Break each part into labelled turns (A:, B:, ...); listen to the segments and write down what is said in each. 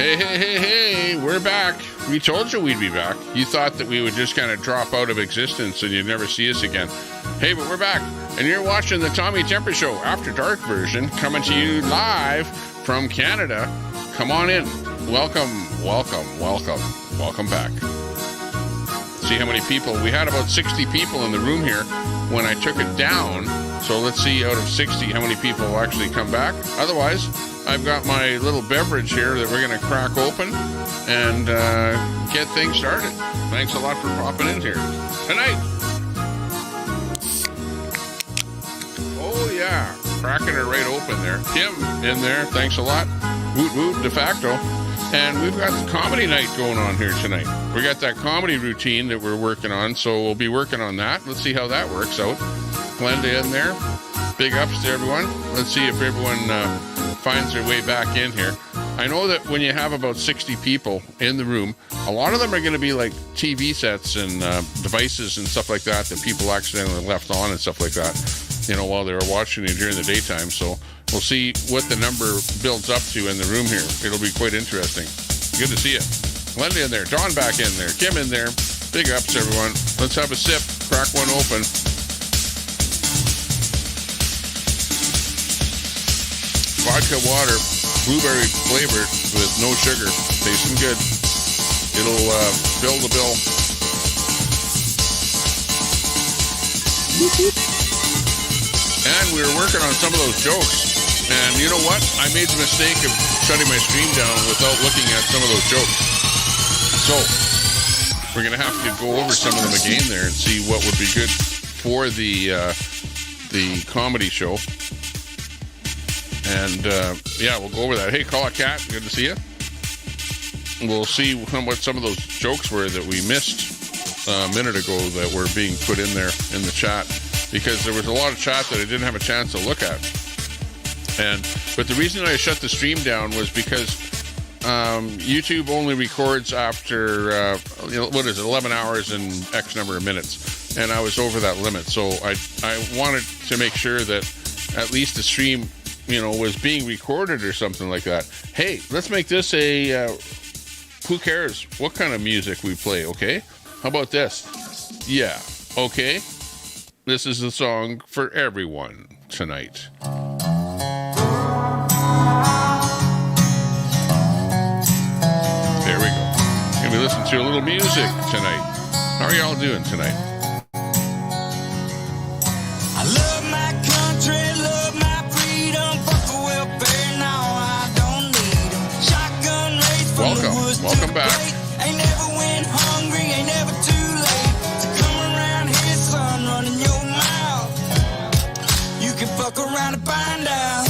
A: Hey, we're back. We told you we'd be back. You thought that we would just kind of drop out of existence and you'd never see us again. Hey, but we're back. And you're watching the Tommy Temper Show After Dark version, coming to you live from Canada. Come on in. Welcome back. See how many people. We had about 60 people in the room here when I took it down. So let's see out of 60 how many people will actually come back. Otherwise, I've got my little beverage here that we're going to crack open and get things started. Thanks a lot for popping in here tonight. Oh, yeah. Cracking it right open there. Kim in there. Thanks a lot. Woot woot de facto. And we've got the comedy night going on here tonight. We got that comedy routine that we're working on, so we'll be working on that. Let's see how that works out. Glenda in there. Big ups to everyone. Let's see if everyone finds their way back in here. I know that when you have about 60 people in the room, a lot of them are going to be like TV sets and devices and stuff like that people accidentally left on and stuff like that, you know, while they were watching it during the daytime. So we'll see what the number builds up to in the room here. It'll be quite interesting. Good to see you. Glenda in there. Dawn back in there. Kim in there. Big ups, everyone. Let's have a sip. Crack one open. Vodka water, blueberry flavored with no sugar. Tasting good. It'll fill the bill. And we were working on some of those jokes. And you know what? I made the mistake of shutting my stream down without looking at some of those jokes. So we're going to have to go over some of them again there and see what would be good for the comedy show. And, yeah, we'll go over that. Hey, Call a Cat, good to see you. We'll see what some of those jokes were that we missed a minute ago that were being put in there in the chat, because there was a lot of chat that I didn't have a chance to look at. But the reason I shut the stream down was because YouTube only records after, 11 hours and X number of minutes. And I was over that limit. So I wanted to make sure that at least the stream, was being recorded or something like that. Hey, let's make this a, who cares what kind of music we play, okay? How about this? Yeah, okay. This is the song for everyone tonight. There we go. Gonna be listening to a little music tonight. How are y'all doing tonight?
B: I love my country, love my freedom, fuck the welfare, now I don't need them. Shotgun race from the woods to the plate. Ain't never went hungry, ain't never too late to come around here, son, running your mouth. You can fuck around and find out.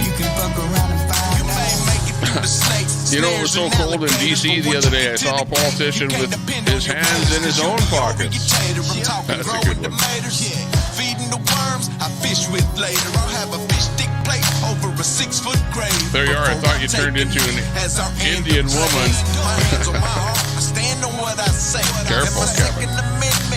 B: You can fuck around and find out. You may make it through the snakes.
A: You know, it was so cold in D.C. the other day, I saw a politician with his hands in his own pockets. That's a good one. Feeding the worms, I fish with later. I'll have a fish stick plate over a 6-foot grave. There you are. I thought you turned into an Indian woman. Careful, Kevin.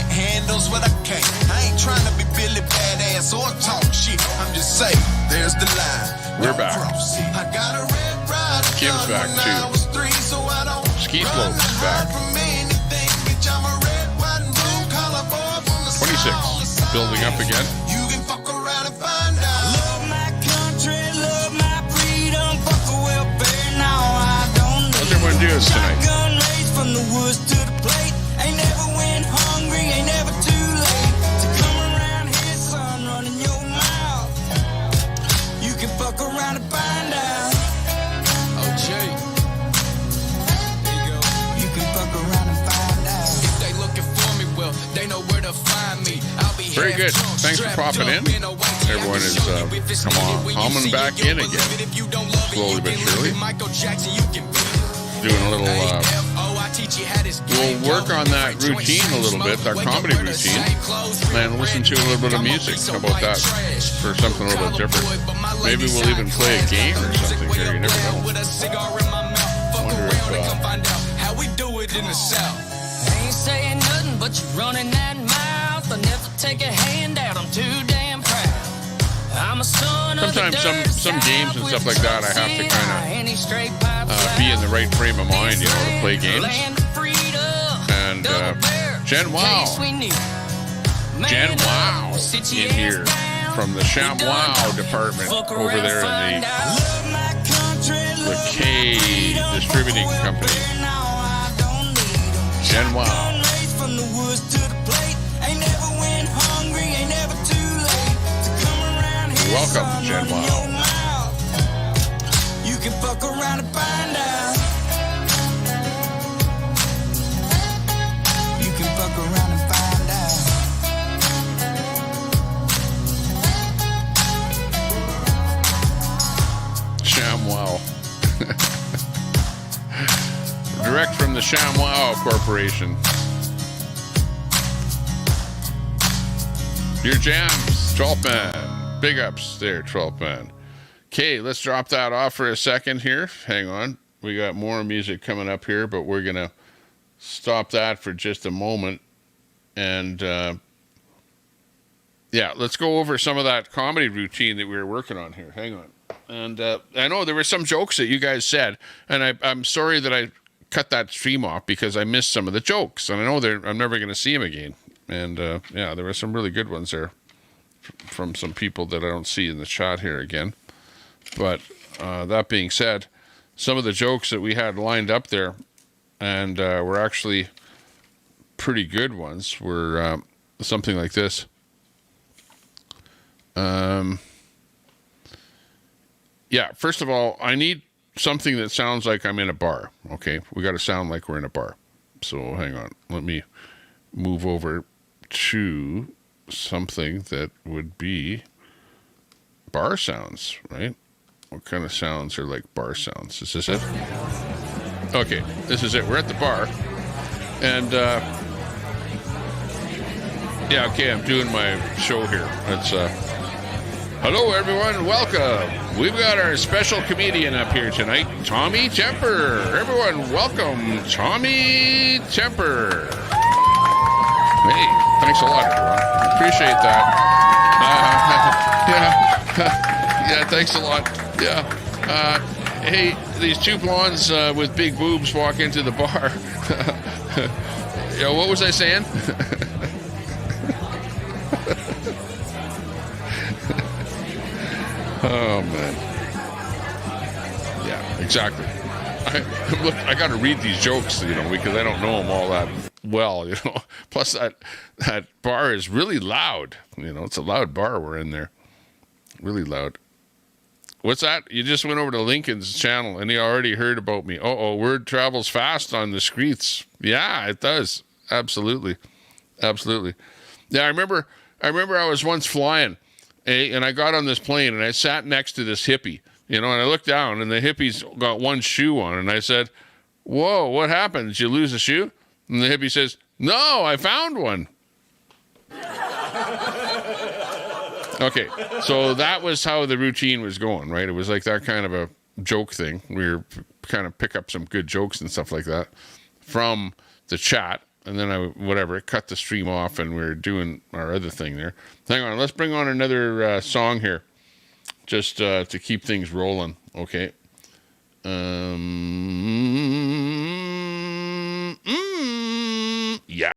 A: Handles what I can. I ain't trying to be Billy Badass or talk shit. I'm just saying, there's the line. We're back. I got a red ride. Kim's back too. Ski Slope's back. 26. Building up again. You can fuck around and find out. Love my country, love my freedom, fuck the welfare, now I don't need. How's everyone doing tonight? Shotgun race from the woods to the plate. Ain't never went hungry, ain't never too late to come around here, son, running your mouth. You can fuck around and find out. OJ. There you go. You can fuck around and find out. If they looking for me, well, they know where to find me. I'll be very good. Thanks for popping in. Everyone is humming back in again. Slowly but surely. Doing a little we'll work on that routine a little bit, that comedy routine, and listen to a little bit of music. How about that? For something a little bit different. Maybe we'll even play a game or something here. You never know. Wonder if how we do it in the South. I ain't saying nothing, but you're running that mouth. I never take a hand out. I'm too damn proud. I'm sometimes some games and stuff like that, I have to kind of be in the right frame of mind, you know, to play games. And Jen Wow in here from the ShamWow department over there in the K Distributing Company. Jen Wow. Welcome, Jen Wow. You can fuck around and find out. You can fuck around and find out. ShamWow. Direct from the ShamWow Corporation. Your jams, 12 man. Big ups there, 12 man. Okay, let's drop that off for a second here. Hang on. We got more music coming up here, but we're going to stop that for just a moment. And, yeah, let's go over some of that comedy routine that we were working on here. Hang on. And I know there were some jokes that you guys said, and I'm sorry that I cut that stream off because I missed some of the jokes. And I know I'm never going to see them again. And, yeah, there were some really good ones there from some people that I don't see in the chat here again. But that being said, some of the jokes that we had lined up there and were actually pretty good ones were something like this. Yeah, first of all, I need something that sounds like I'm in a bar. Okay, we got to sound like we're in a bar. So hang on, let me move over to something that would be bar sounds, right? What kind of sounds are like bar sounds? Is this it? Okay, this is it. We're at the bar. And, yeah, okay, I'm doing my show here. It's, hello, everyone. Welcome. We've got our special comedian up here tonight, Tommy Temper. Everyone, welcome, Tommy Temper. Hey, thanks a lot, everyone. Appreciate that. Yeah, thanks a lot. Yeah. Hey, these two blondes with big boobs walk into the bar. Yeah, what was I saying? Oh, man. Yeah, exactly. Look, I got to read these jokes, you know, because I don't know them all that well, you know. Plus, that bar is really loud. You know, it's a loud bar we're in there. Really loud. What's that? You just went over to Lincoln's channel, and he already heard about me. Uh-oh, word travels fast on the streets. Yeah, it does. Absolutely. Absolutely. Yeah, I remember I was once flying, and I got on this plane, and I sat next to this hippie, you know, and I looked down, and the hippie's got one shoe on, and I said, whoa, what happened? Did you lose a shoe? And the hippie says, no, I found one. Okay, so that was how the routine was going, right? It was like that kind of a joke thing. We were kind of pick up some good jokes and stuff like that from the chat, and then I cut the stream off, and we were doing our other thing there. Hang on, let's bring on another song here, just to keep things rolling. Okay. Yeah.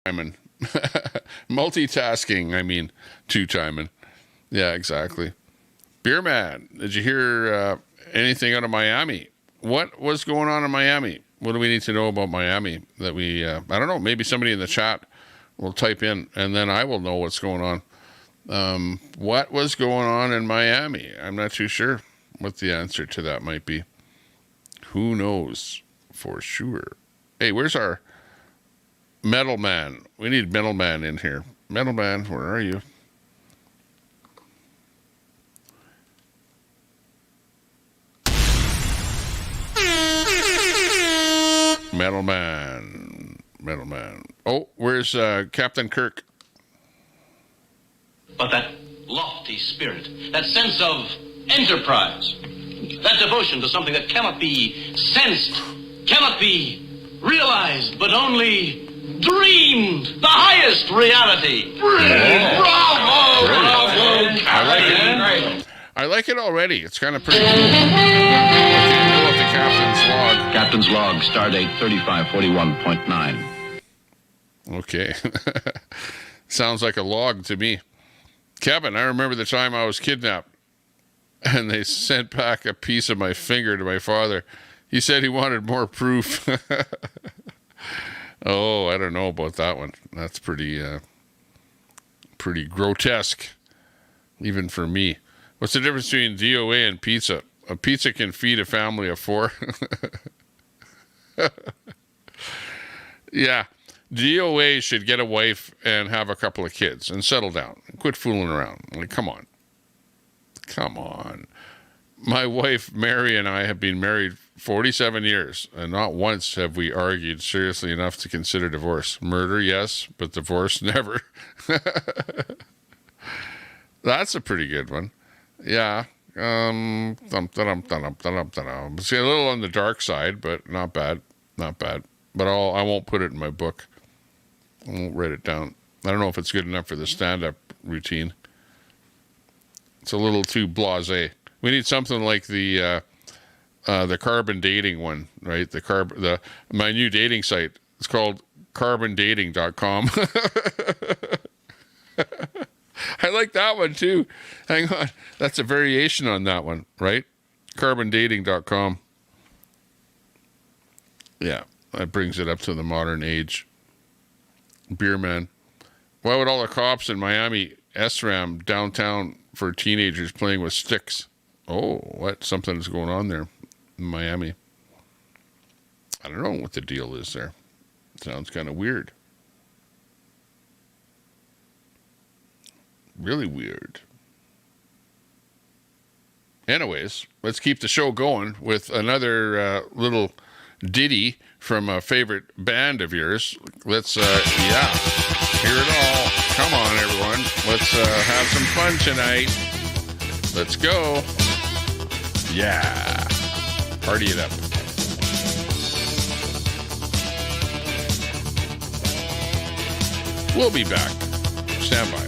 A: timing. Multitasking, I mean, two-timing. Yeah, exactly. Beer Man, did you hear anything out of Miami? What was going on in Miami? What do we need to know about Miami that we, I don't know, maybe somebody in the chat will type in and then I will know what's going on. What was going on in Miami? I'm not too sure what the answer to that might be. Who knows for sure? Hey, where's our Metal Man? We need Metal Man in here. Metal Man, where are you? Metal Man. Metal Man. Oh, where's Captain Kirk?
C: But that lofty spirit, that sense of enterprise, that devotion to something that cannot be sensed, cannot be realized, but only dreamed, the highest reality.
A: Oh.
C: Bravo!
A: Brilliant.
C: Bravo!
A: I like it. I like it already. It's kind of pretty cool. Okay, we'll the Captain's log.
D: Captain's log, stardate 3541.9.
A: Okay. Sounds like a log to me. Kevin, I remember the time I was kidnapped and they sent back a piece of my finger to my father. He said he wanted more proof. Oh, I don't know about that one. That's pretty grotesque, even for me. What's the difference between DOA and pizza? A pizza can feed a family of 4. Yeah. DOA should get a wife and have a couple of kids and settle down. Quit fooling around. Like, come on. Come on. My wife, Mary, and I have been married 47 years, and not once have we argued seriously enough to consider divorce. Murder, yes, but divorce, never. That's a pretty good one. Yeah. It's a little on the dark side, but not bad. Not bad. But I won't put it in my book. I won't write it down. I don't know if it's good enough for the stand-up routine. It's a little too blasé. We need something like the carbon dating one, right? My new dating site. It's called carbondating.com. I like that one too. Hang on. That's a variation on that one, right? Carbondating.com. Yeah, that brings it up to the modern age. Beer Man. Why would all the cops in Miami SRAM downtown for teenagers playing with sticks? Oh, what? Something's going on there in Miami. I don't know what the deal is there. Sounds kind of weird. Really weird. Anyways, let's keep the show going with another little ditty from a favorite band of yours. Let's, hear it all. Come on, everyone. Let's have some fun tonight. Let's go. Yeah. Party it up. We'll be back. Stand by.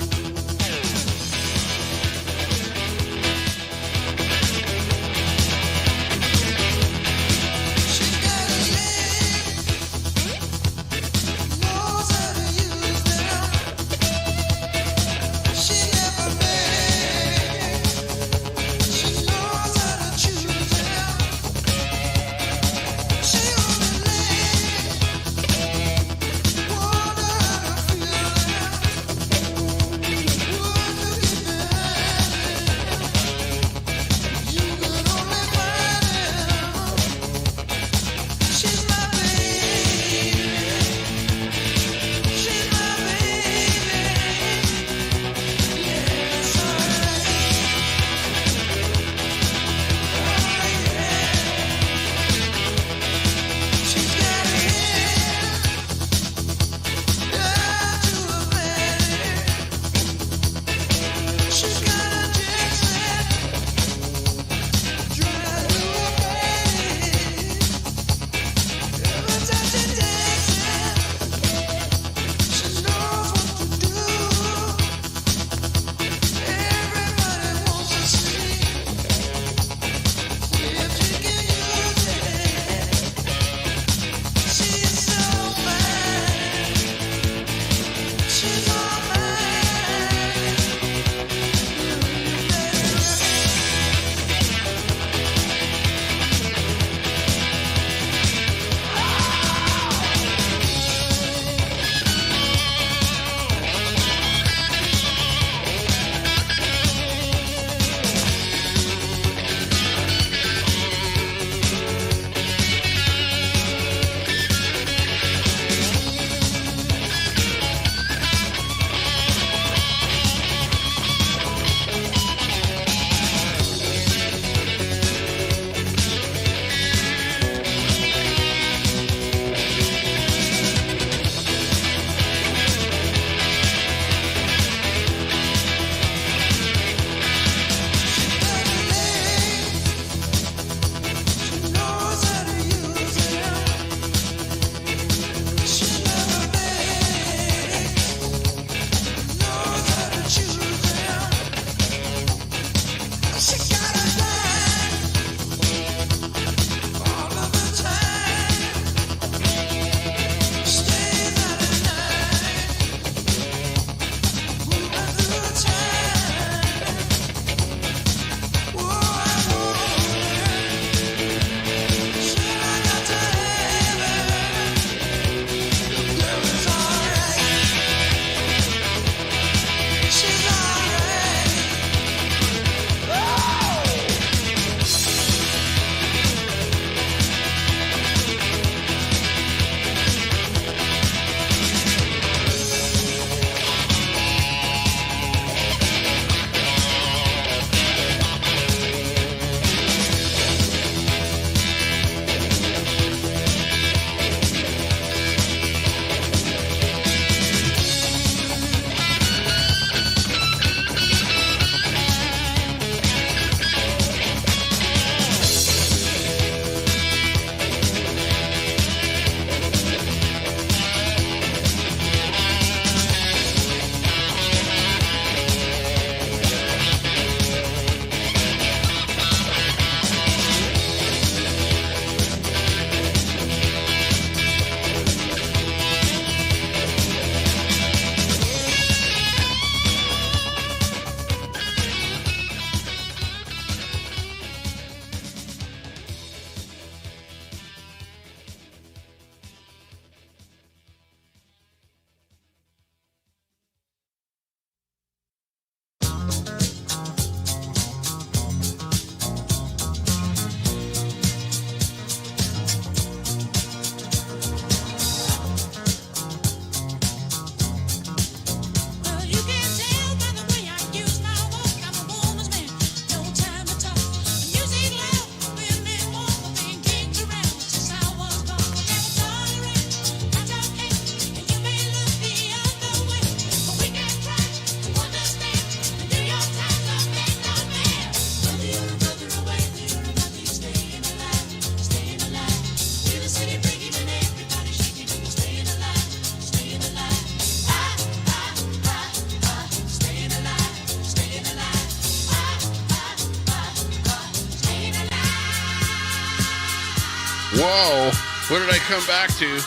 A: Whoa, what did I come back to?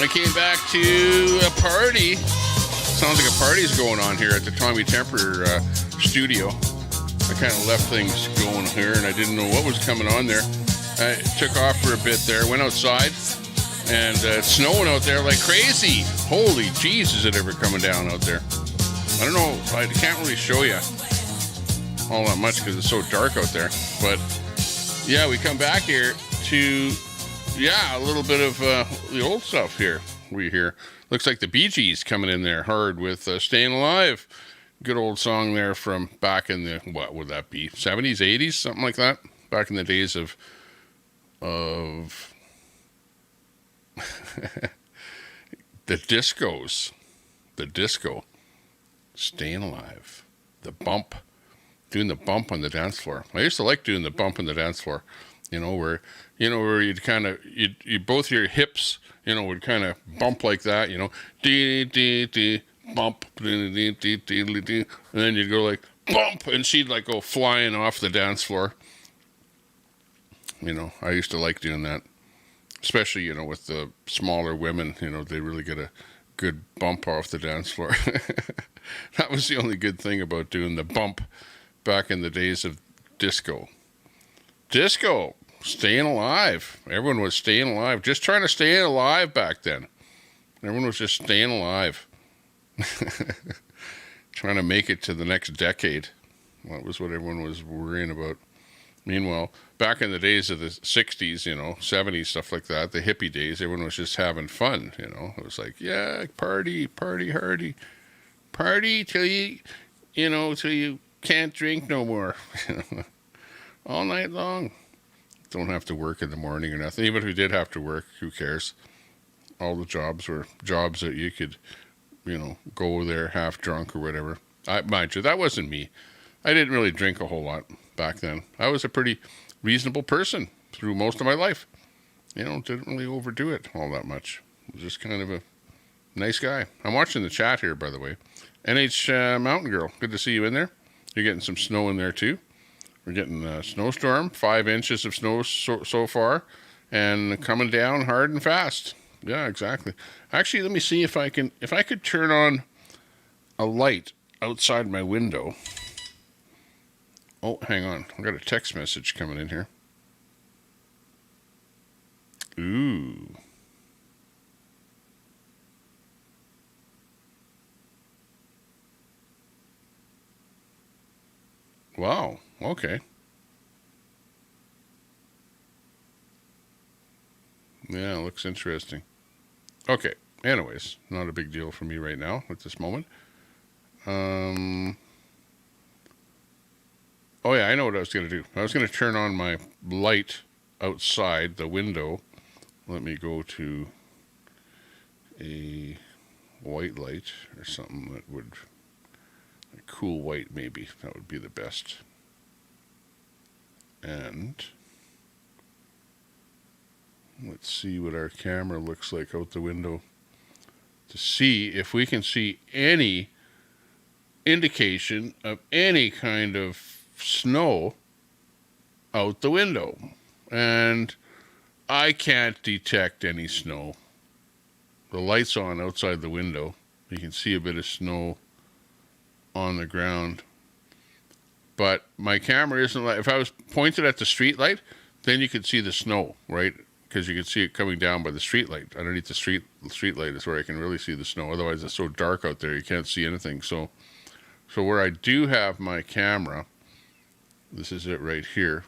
A: I came back to a party. Sounds like a party's going on here at the Tommy Temper studio. I kind of left things going here, and I didn't know what was coming on there. I took off for a bit there, went outside, and it's snowing out there like crazy. Holy jeez, is it ever coming down out there? I don't know, I can't really show you all that much because it's so dark out there. But yeah, we come back here to, a little bit of the old stuff here. We hear, looks like the Bee Gees coming in there hard with Staying Alive. Good old song there from back in the, what would that be, 70s, 80s, something like that? Back in the days of the discos. The disco. Staying Alive. The bump. Doing the bump on the dance floor. I used to like doing the bump on the dance floor. Where you'd kind of, you both your hips, would kind of bump like that, dee, dee, dee, bump, dee, dee, dee, dee, dee, and then you'd go like, bump, and she'd like go flying off the dance floor. I used to like doing that, especially, with the smaller women, they really get a good bump off the dance floor. That was the only good thing about doing the bump back in the days of disco. Disco, staying alive. Everyone was staying alive, just trying to stay alive back then. Everyone was just staying alive. Trying to make it to the next decade. That was what everyone was worrying about. Meanwhile, back in the days of the 60s, 70s, stuff like that, the hippie days, everyone was just having fun, It was like, yeah, party, party, hardy. Party till you, till you can't drink no more. All night long. Don't have to work in the morning or nothing. Even if you did have to work, who cares? All the jobs were jobs that you could, go there half drunk or whatever. Mind you, that wasn't me. I didn't really drink a whole lot back then. I was a pretty reasonable person through most of my life. Didn't really overdo it all that much. I was just kind of a nice guy. I'm watching the chat here, by the way. NH Mountain Girl, good to see you in there. You're getting some snow in there too. We're getting a snowstorm, 5 inches of snow so far, and coming down hard and fast. Yeah, exactly. Actually, let me see if I could turn on a light outside my window. Oh, hang on. I got a text message coming in here. Ooh. Wow. Okay. Yeah, looks interesting. Okay. Anyways, not a big deal for me right now at this moment. Oh yeah, I know what I was going to do. I was going to turn on my light outside the window. Let me go to a white light or something that would, a cool white maybe. That would be the best. And let's see what our camera looks like out the window to see if we can see any indication of any kind of snow out the window. And I can't detect any snow. The light's on outside the window. You can see a bit of snow on the ground. But my camera isn't like, if I was pointed at the street light, then you could see the snow, right? Because you could see it coming down by the street light. Underneath the street light is where I can really see the snow. Otherwise, it's so dark out there, you can't see anything. So where I do have my camera, this is it right here.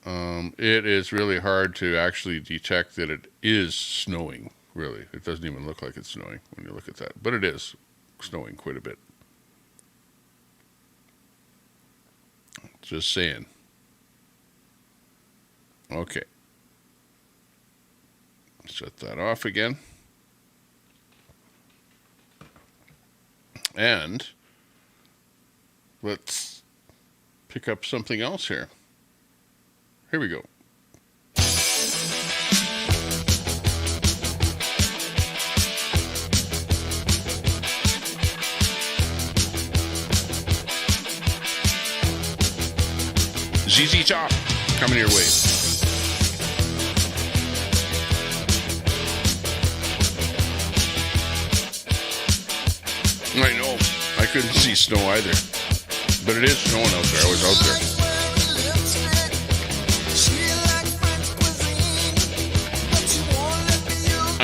A: It is really hard to actually detect that it is snowing, really. It doesn't even look like it's snowing when you look at that. But it is snowing quite a bit. Just saying. Okay. Shut that off again. And let's pick up something else here. Here we go. ZZ Top coming your way. couldn't see snow either. But it is snowing out there. I was out there.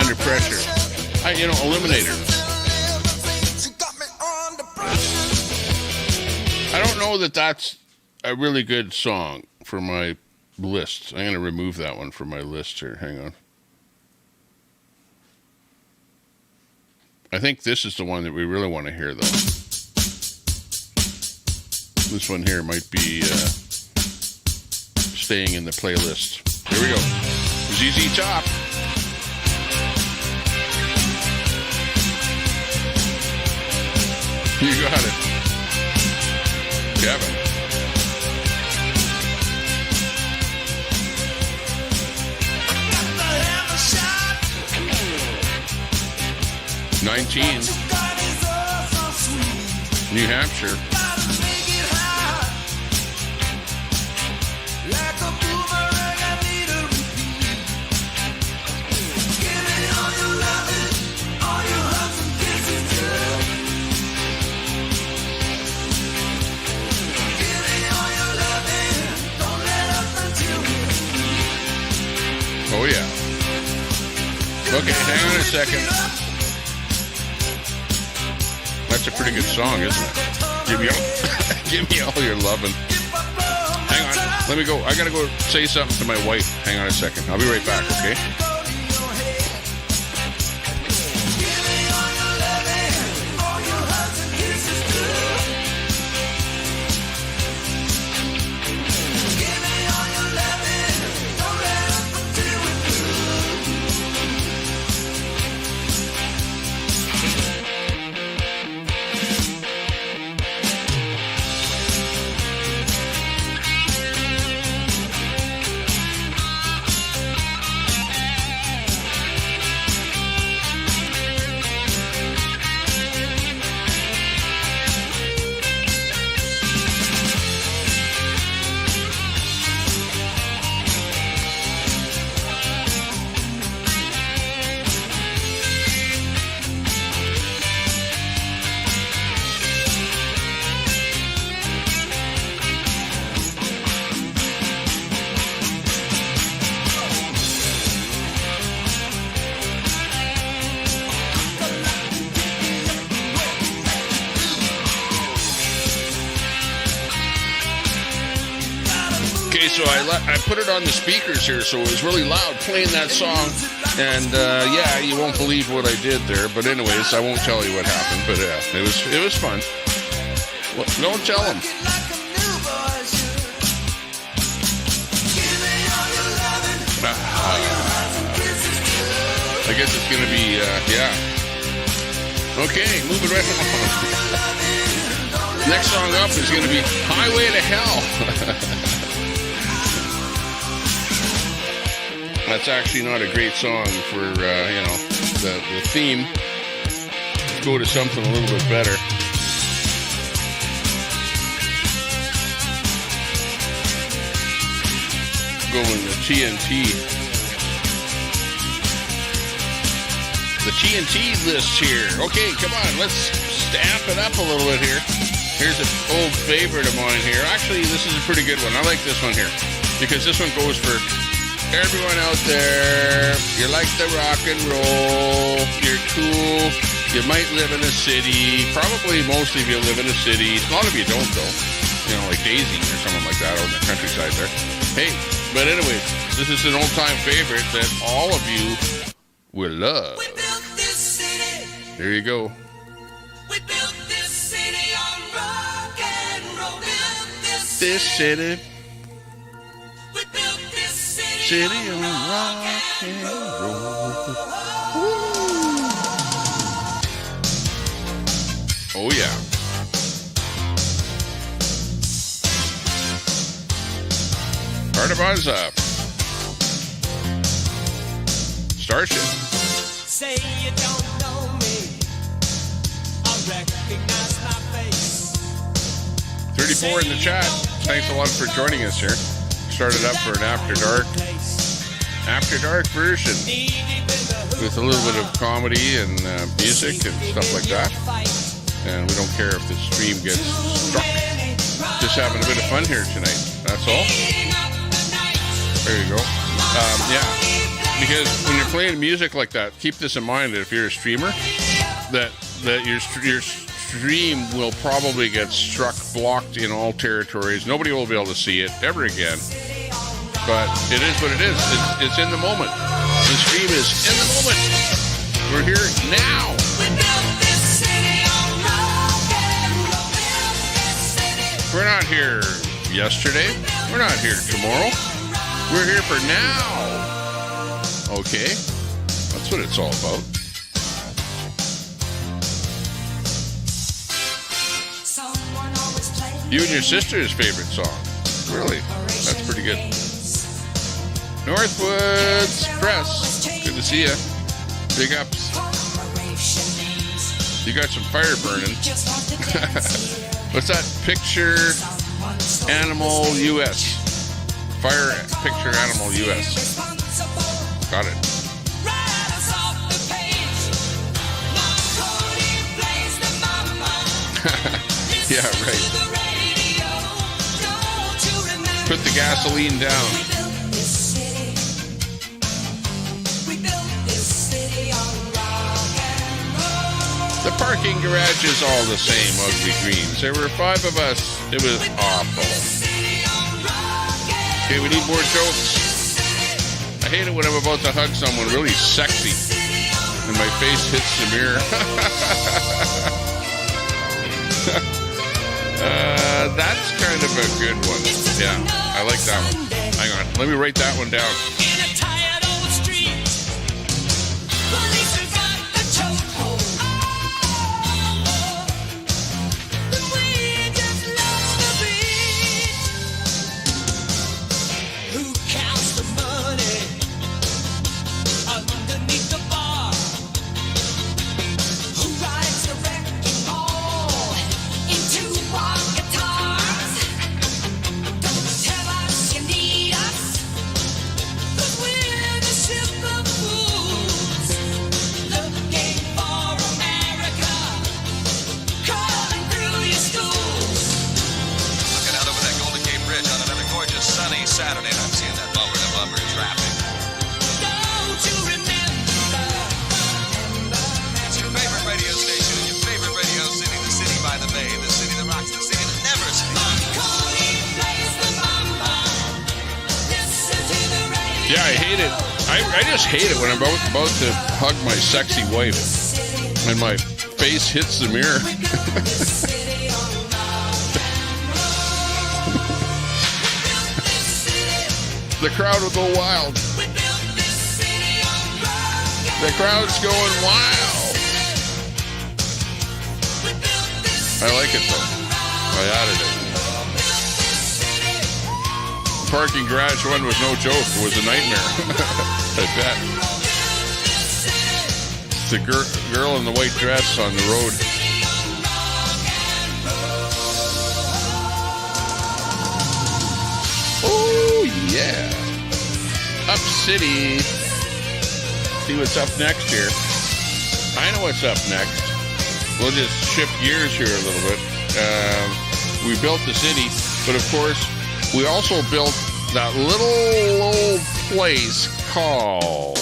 A: Under pressure. Eliminator. I don't know that that's a really good song for my list. I'm going to remove that one from my list here. Hang on. I think this is the one that we really want to hear, though. This one here might be staying in the playlist. Here we go. ZZ Top. You got it. Kevin. '19. New Hampshire. Oh, yeah. Okay, hang on a second. That's a pretty good song, isn't it? Give me all your lovin'. Hang on. Let me go. I got to go say something to my wife. Hang on a second. I'll be right back, okay? So I put it on the speakers here, so it was really loud playing that song. And yeah, you won't believe what I did there. But anyways, I won't tell you what happened. But yeah, it was fun. Well, don't tell them. I guess it's gonna be yeah. Okay, moving right along. Next song up is gonna be "Highway to Hell." That's actually not a great song for, the theme. Let's go to something a little bit better. Going to TNT. The TNT list here. Okay, come on, let's stamp it up a little bit here. Here's an old favorite of mine here. Actually, this is a pretty good one. I like this one here because this one goes for everyone out there. You like the rock and roll. You're cool. You might live in a city. Probably most of you live in a city. A lot of you don't, though. Like Daisy or someone like that out in the countryside there. Hey, but anyways, this is an old-time favorite that all of you will love.
B: We built this city.
A: There you go.
B: We built this city on rock and roll.
A: This city.
B: We built this
A: City on rock and roll. Oh yeah. Start a buzz up. Starship.
B: Say you don't know me. I recognize my face.
A: 34 in the chat. Thanks a lot for joining us here. Started up for an After Dark version with a little bit of comedy and music and stuff like that. and we don't care if the stream gets struck. Just having a bit of fun here tonight. That's all. There you go. Yeah, because when you're playing music like that, keep this in mind that if you're a streamer, that your stream will probably get struck, blocked in all territories. Nobody will be able to see it ever again. But it is what it is. It's in the moment. The stream is in the moment. We're here now. We're not here yesterday. We're not here tomorrow. We're here for now. Okay? That's what it's all about. You and your sister's favorite song. Really? That's pretty good. Northwoods Press. Good to see you. Big ups. You got some fire burning. What's that? Picture Animal US. Fire Picture Animal US. Got it. Yeah, right. Put the gasoline down. The parking garage is all the same, ugly greens. There were 5 of us. It was awful. Okay, we need more jokes. I hate it when I'm about to hug someone really sexy and my face hits the mirror. That's kind of a good one. Yeah, I like that one. Hang on, let me write that one down. Yeah, I hate it. I just hate it when I'm about to hug my sexy wife and my face hits the mirror. The crowd will go wild. The crowd's going wild. I like it though. I added it. Parking garage one was no joke. It was a nightmare. I bet. The girl in the white dress on the road. Oh, yeah. Up City. See what's up next here. I know what's up next. We'll just shift gears here a little bit. We built the city, but of course, we also built that little old place called...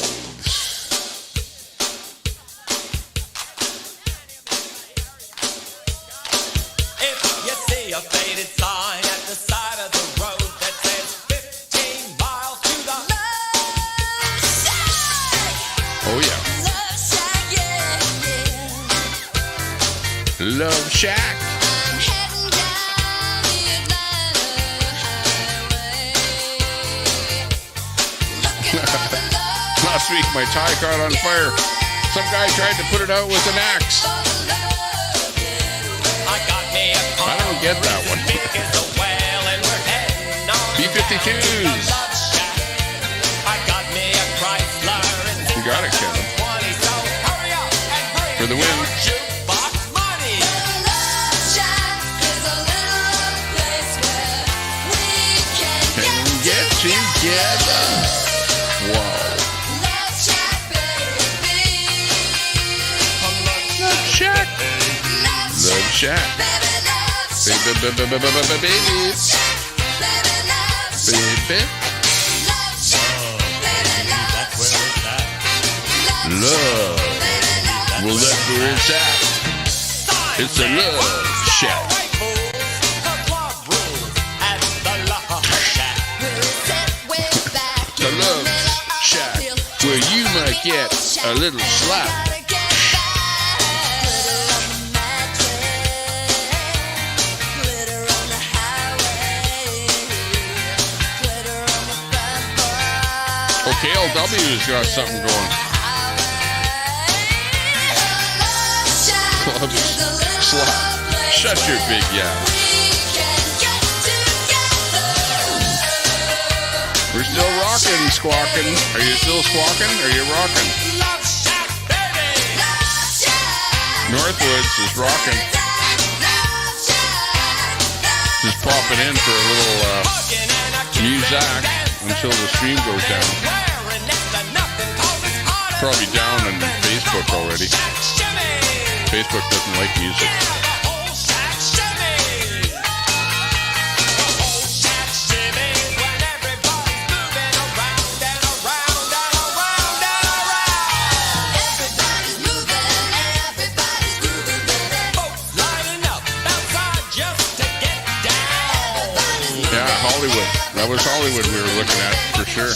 D: If you see a faded sign at the side of the road that says 15 miles to the
A: Oh, yeah. Love Shack. Last week, my tie caught on fire. Some guy tried to put it out with an axe. I don't get that one. B-52s. You got it, Kevin. For the win. Can get together. Whoa. Love Shack. Love Shack. Baby. Baby. Love. Well, that's where it's at. It's a love shack. The love shack where you might get a little slap. KLW's got something going. Club slap. Shut your big yeah. We're still rocking, squawking. Are you still squawking? Are you rocking? Northwoods is rocking. Just popping in for a little music until the stream goes down. Probably down on Facebook already. Facebook doesn't like music. Yeah, Hollywood. That was Hollywood we were looking at for sure.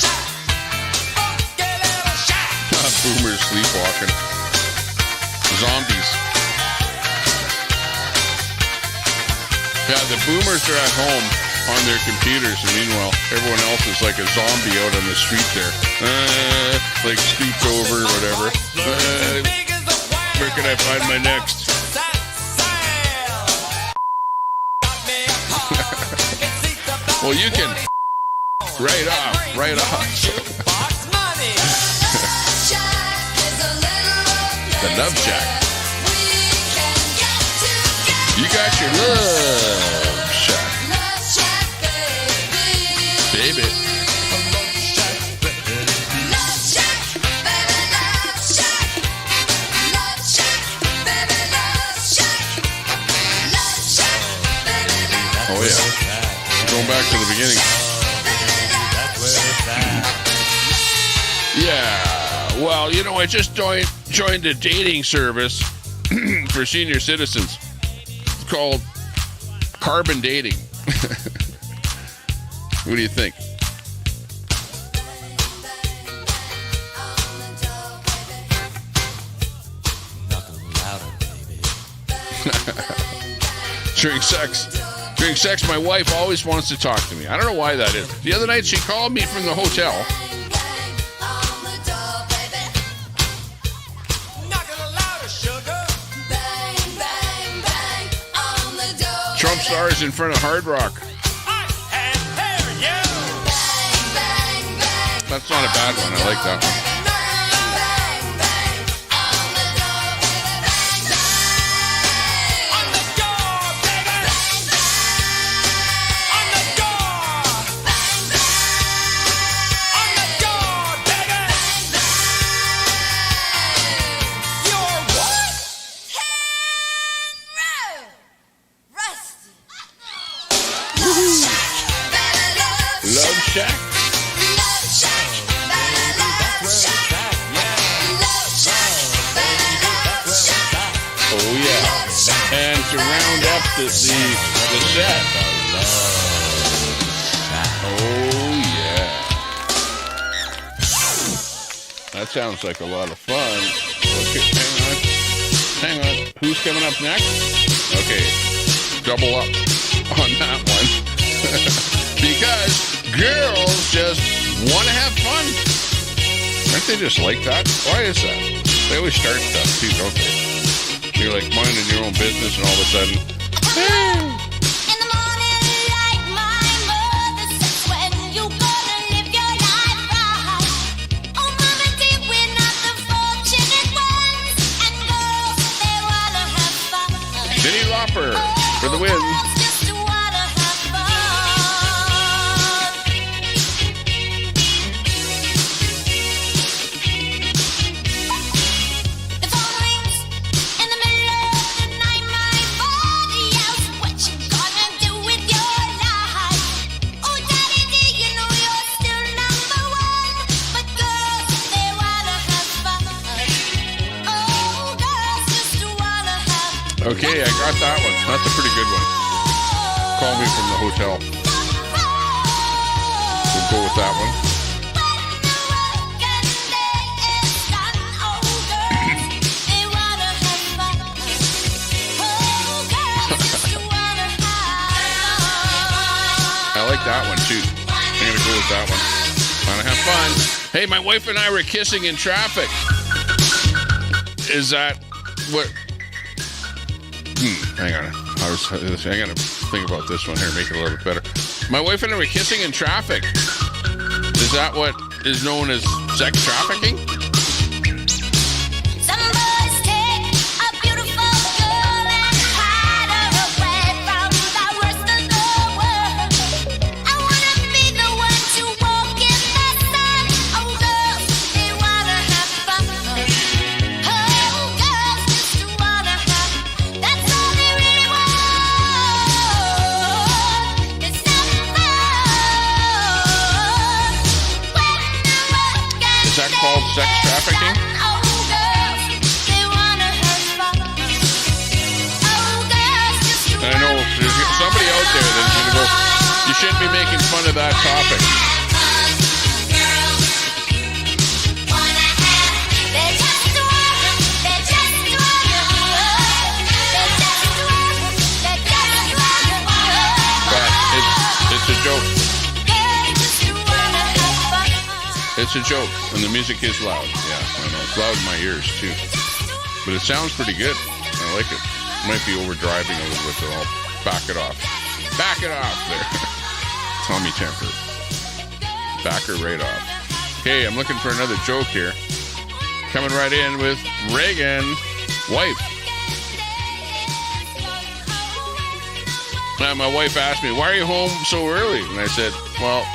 A: Boomers sleepwalking. Zombies. Yeah, the boomers are at home on their computers, and meanwhile, everyone else is like a zombie out on the street there. Like stooped over or whatever. Where can I find my next? Well, you can right off. The Love Shack. You got your Love Shack. Baby. Oh yeah. Going back to the beginning. Yeah. Well, you know, I just joined a dating service for senior citizens. It's called Carbon Dating. What do you think? During sex, my wife always wants to talk to me. I don't know why that is. The other night, she called me from the hotel. Trump stars in front of Hard Rock. That's not a bad one. I like that one. The set. Oh yeah. That sounds like a lot of fun. Okay, hang on. Who's coming up next? Okay, double up on that one. Because girls just want to have fun. Aren't they just like that? Why is that? They always start stuff too, don't they? You're like minding your own business and all of a sudden,
E: in the morning, like my mother says, when you gonna live your life right? Oh, mama dear, we're not the fortunate ones, and girls, they wanna have fun.
A: Cyndi Lauper for the win.
E: Just wanna have fun. The phone rings in the middle of the night, my phone.
A: Okay, I got that one. That's a pretty good one. Call me from the hotel. We'll go with that one. I like that one too. I'm gonna go with that one. Wanna have fun? Hey, my wife and I were kissing in traffic. Is that what? Hang on. I gotta think about this one here, make it a little bit better. My wife and I were kissing in traffic. Is that what is known as sex trafficking?
E: Some boys take a beautiful girl and hide her away from the rest of the world. I wanna be the one to walk in the sun. Oh, girls, they wanna have fun. Oh, girls just wanna have. That's all they really want. It's some fun.
A: Is that called sex trafficking? And I know there's somebody out there that's going to go, you shouldn't be making fun of that topic. But it's a joke. It's a joke. And the music is loud. Yeah, I know. It's loud in my ears, too. But it sounds pretty good. I like it. Might be overdriving a little bit, but I'll back it off. Back it off there. Tommy Temper. Back her right off. Okay, I'm looking for another joke here. Coming right in with Reagan, wife. Now, my wife asked me, why are you home so early? And I said, well,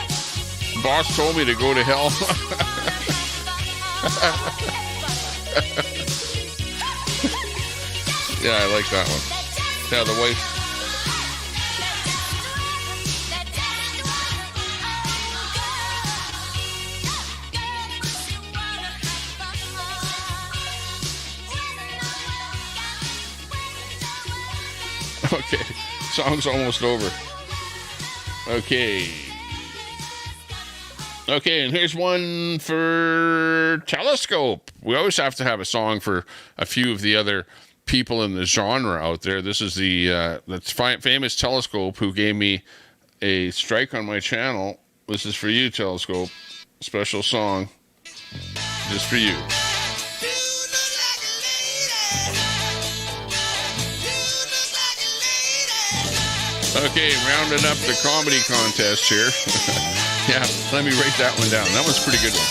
A: the boss told me to go to hell. Yeah, I like that one. Yeah, the wife. Okay, song's almost over. Okay, and here's one for Telescope. We always have to have a song for a few of the other people in the genre out there. This is the that's famous Telescope who gave me a strike on my channel. This is for you, Telescope. Special song just for you. Okay, rounding up the comedy contest here. Yeah, let me write that one down. That was a pretty good one.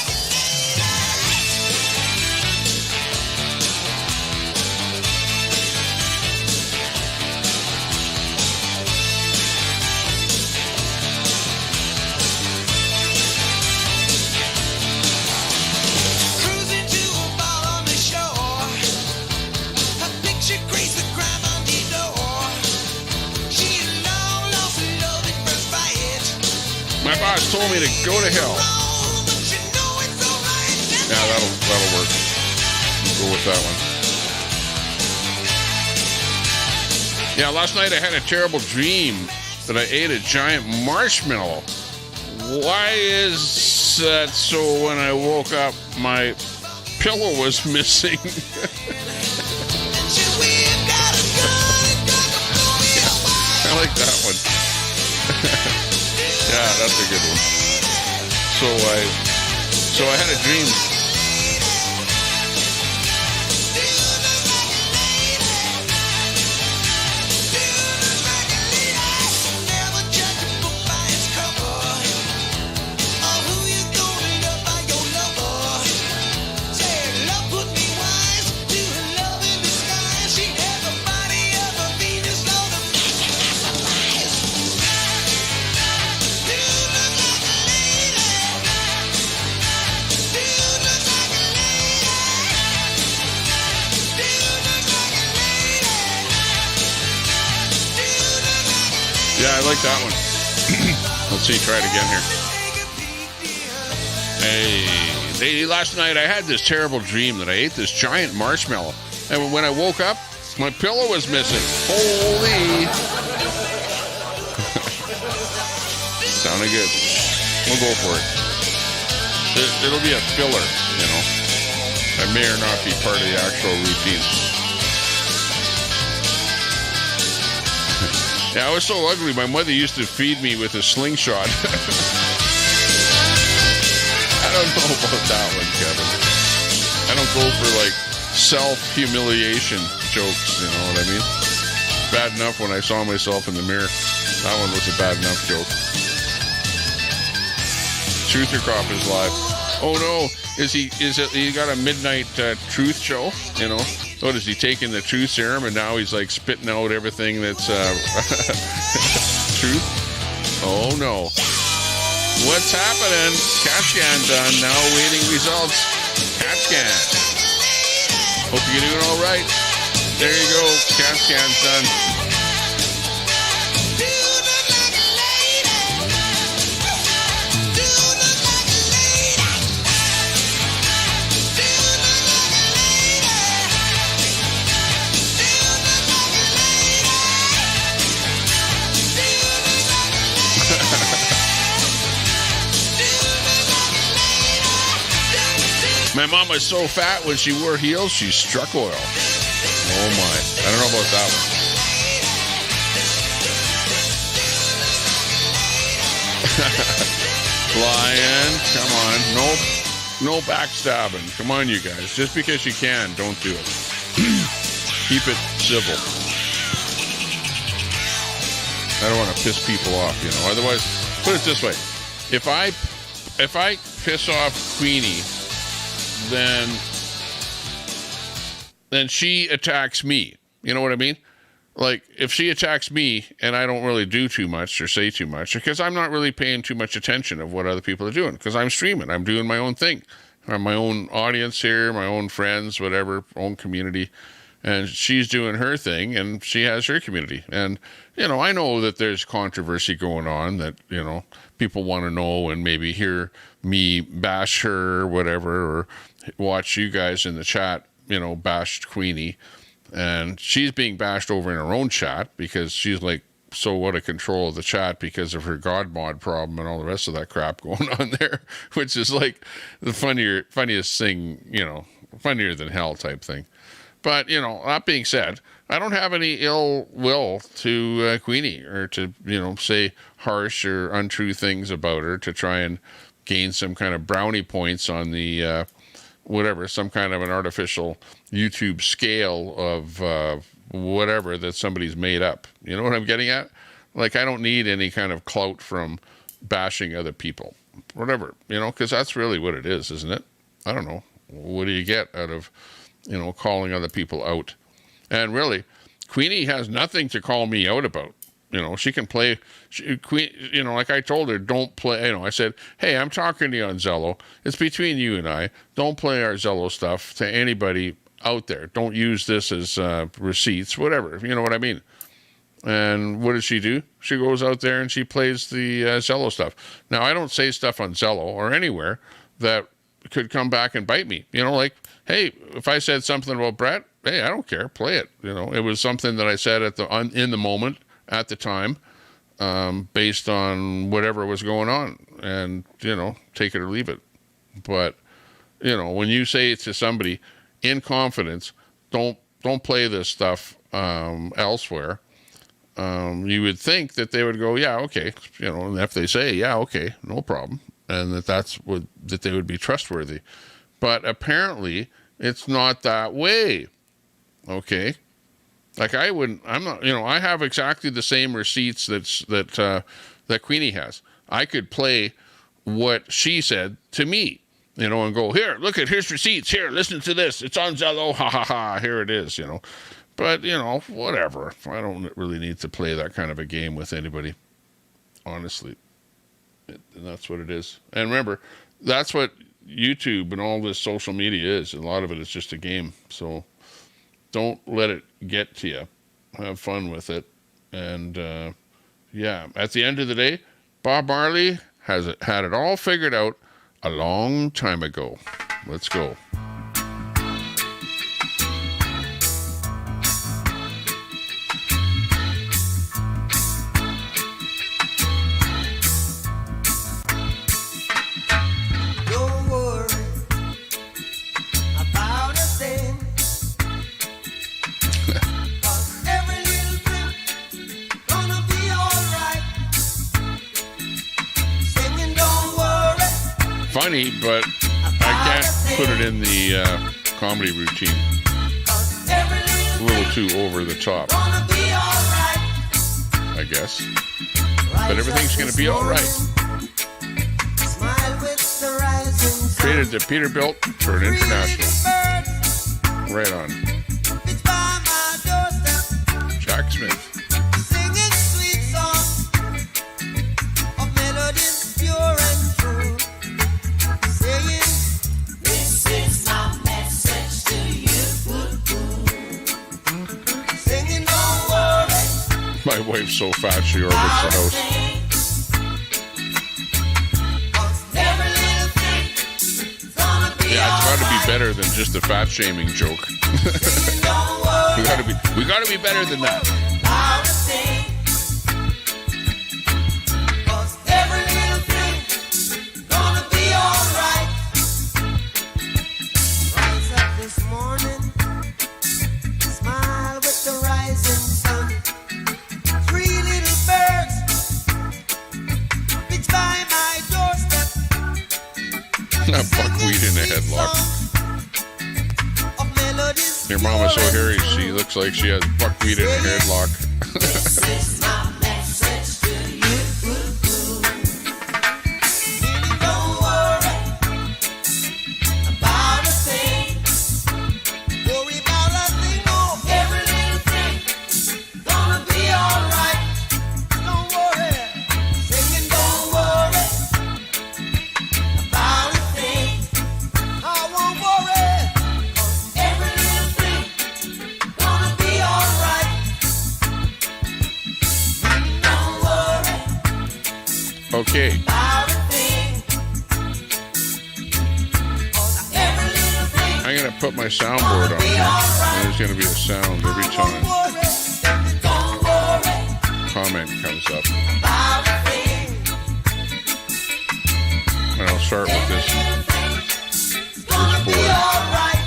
A: My boss told me to go to hell. Yeah, that'll work. We'll go with that one. Yeah, last night I had a terrible dream that I ate a giant marshmallow. Why is that so? When I woke up, my pillow was missing. I like that one. Yeah, that's a good one. So I had a dream. Yeah, I like that one. Let's see, try it again here. Hey, last night I had this terrible dream that I ate this giant marshmallow. And when I woke up, My pillow is missing. Holy. Sounded good. We'll go for it. It'll be a filler, you know. I may or not be part of the actual routine. Yeah, I was so ugly. My mother used to feed me with a slingshot. I don't know about that one, Kevin. I don't go for, like, self-humiliation jokes, you know what I mean? Bad enough when I saw myself in the mirror. That one was a bad enough joke. Truther Cop is live. Oh no, he got a midnight truth show, you know? What is he taking the truth serum and now he's like spitting out everything that's truth? Oh no. What's happening? CAT scan done, now waiting results. CAT scan. Hope you're doing all right. There you go, CAT scan's done. My mom was so fat when she wore heels, she struck oil. Oh my. I don't know about that one. Lion, come on. No backstabbing. Come on, you guys. Just because you can, don't do it. Keep it civil. I don't want to piss people off, you know. Otherwise, put it this way. If I piss off Queenie, then she attacks me. You know what I mean? Like, if she attacks me and I don't really do too much or say too much, because I'm not really paying too much attention of what other people are doing, because I'm streaming. I'm doing my own thing. I have my own audience here, my own friends, whatever, own community. And she's doing her thing, and she has her community. And, you know, I know that there's controversy going on that, you know, people want to know and maybe hear me bash her or whatever, or watch you guys in the chat, you know, bash Queenie. And she's being bashed over in her own chat because she's like so out of control of the chat because of her God mod problem and all the rest of that crap going on there, which is like the funniest thing, you know, funnier than hell type thing. But, you know, that being said, I don't have any ill will to Queenie or to, you know, say harsh or untrue things about her to try and gain some kind of brownie points on the, whatever, some kind of an artificial YouTube scale of whatever that somebody's made up. You know what I'm getting at? Like, I don't need any kind of clout from bashing other people. Whatever, you know, because that's really what it is, isn't it? I don't know. What do you get out of, you know, calling other people out? And really, Queenie has nothing to call me out about. You know, she can play, you know, like I told her, don't play, you know, I said, hey, I'm talking to you on Zello. It's between you and I. Don't play our Zello stuff to anybody out there. Don't use this as receipts, whatever. You know what I mean? And what does she do? She goes out there and she plays the Zello stuff. Now, I don't say stuff on Zello or anywhere that could come back and bite me. You know, like, hey, if I said something about Brett, hey, I don't care. Play it. You know, it was something that I said in the moment, at the time, based on whatever was going on, and, you know, take it or leave it. But, you know, when you say it to somebody in confidence, don't play this stuff elsewhere, you would think that they would go, yeah, okay, you know, and if they say, yeah, okay, no problem, and that they would be trustworthy. But apparently it's not that way. Okay. Like I'm not, you know, I have exactly the same receipts that Queenie has. I could play what she said to me, you know, and go, here, look at, here's receipts, here, listen to this. It's on Zello, ha ha ha, here it is, you know. But, you know, whatever. I don't really need to play that kind of a game with anybody, honestly. And that's what it is. And remember, that's what YouTube and all this social media is. A lot of it is just a game. So don't let it get to you. Have fun with it. And, yeah, at the end of the day, Bob Marley had it all figured out a long time ago. Let's go. funny, but I can't put it in the comedy routine. A little too over the top, I guess. But everything's going to be all right. Created to Peterbilt for an international. Right on. Jack Smith.
B: Singing sweet songs of melodies pure and true. Saying, this is my message to you. Singing, don't worry.
A: My wife's so fat she orbits the house. Yeah, it's got to be better than just a fat shaming joke. we got to be better than that.
B: Rise up this morning, smile with the rising sun. 3 little birds pitch by my doorstep.
A: Buckwheat in a headlock. Your mama's so hairy, she looks like she has buckwheat in a headlock.
B: This is my message to you. Don't worry about a thing. Worry about a thing, oh, every little thing. Gonna be alright. Don't worry. Singing, don't worry about a thing. I won't worry. 'Cause every little thing gonna be alright. Don't worry
A: Okay,
B: about a thing. 'Cause every little thing
A: I'm going to put my soundboard on here. And there's going to be a sound every time
B: don't worry
A: comment comes up.
B: about a thing.
A: And I'll start with this
B: Gonna be
A: board.
B: alright.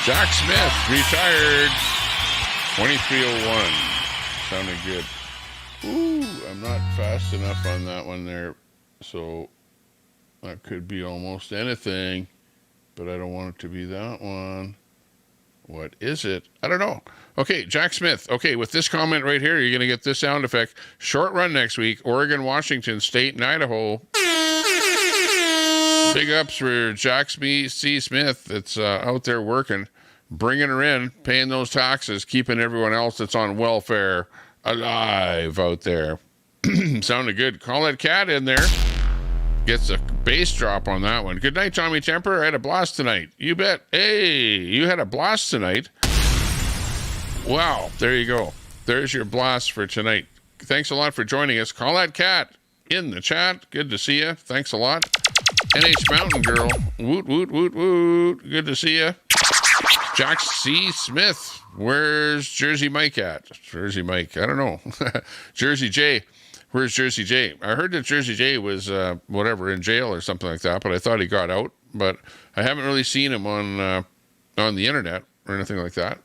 A: Jack Smith, retired, 2301. Sounded good. Ooh, I'm not fast enough on that one there. So that could be almost anything, but I don't want it to be that one. What is it? I don't know. Okay, Jack Smith. Okay, with this comment right here, you're going to get this sound effect. Short run next week, Oregon, Washington State, and Idaho. Big ups for Jack C. Smith. It's out there working, bringing her in, paying those taxes, keeping everyone else that's on welfare alive out there. Sounded good. Call that cat in there. Gets a bass drop on that one. Good night, Tommy Temper. I had a blast tonight. You bet. Hey, you had a blast tonight. Wow, there you go. There's your blast for tonight. Thanks a lot for joining us. Call that cat in the chat. Good to see you. Thanks a lot. NH Mountain Girl. Woot, woot, woot, woot. Good to see you. Jack C. Smith. Where's Jersey Mike at? Jersey Mike. I don't know. Jersey J. Where's Jersey J? I heard that Jersey J was, whatever, in jail or something like that, but I thought he got out. But I haven't really seen him on the internet or anything like that.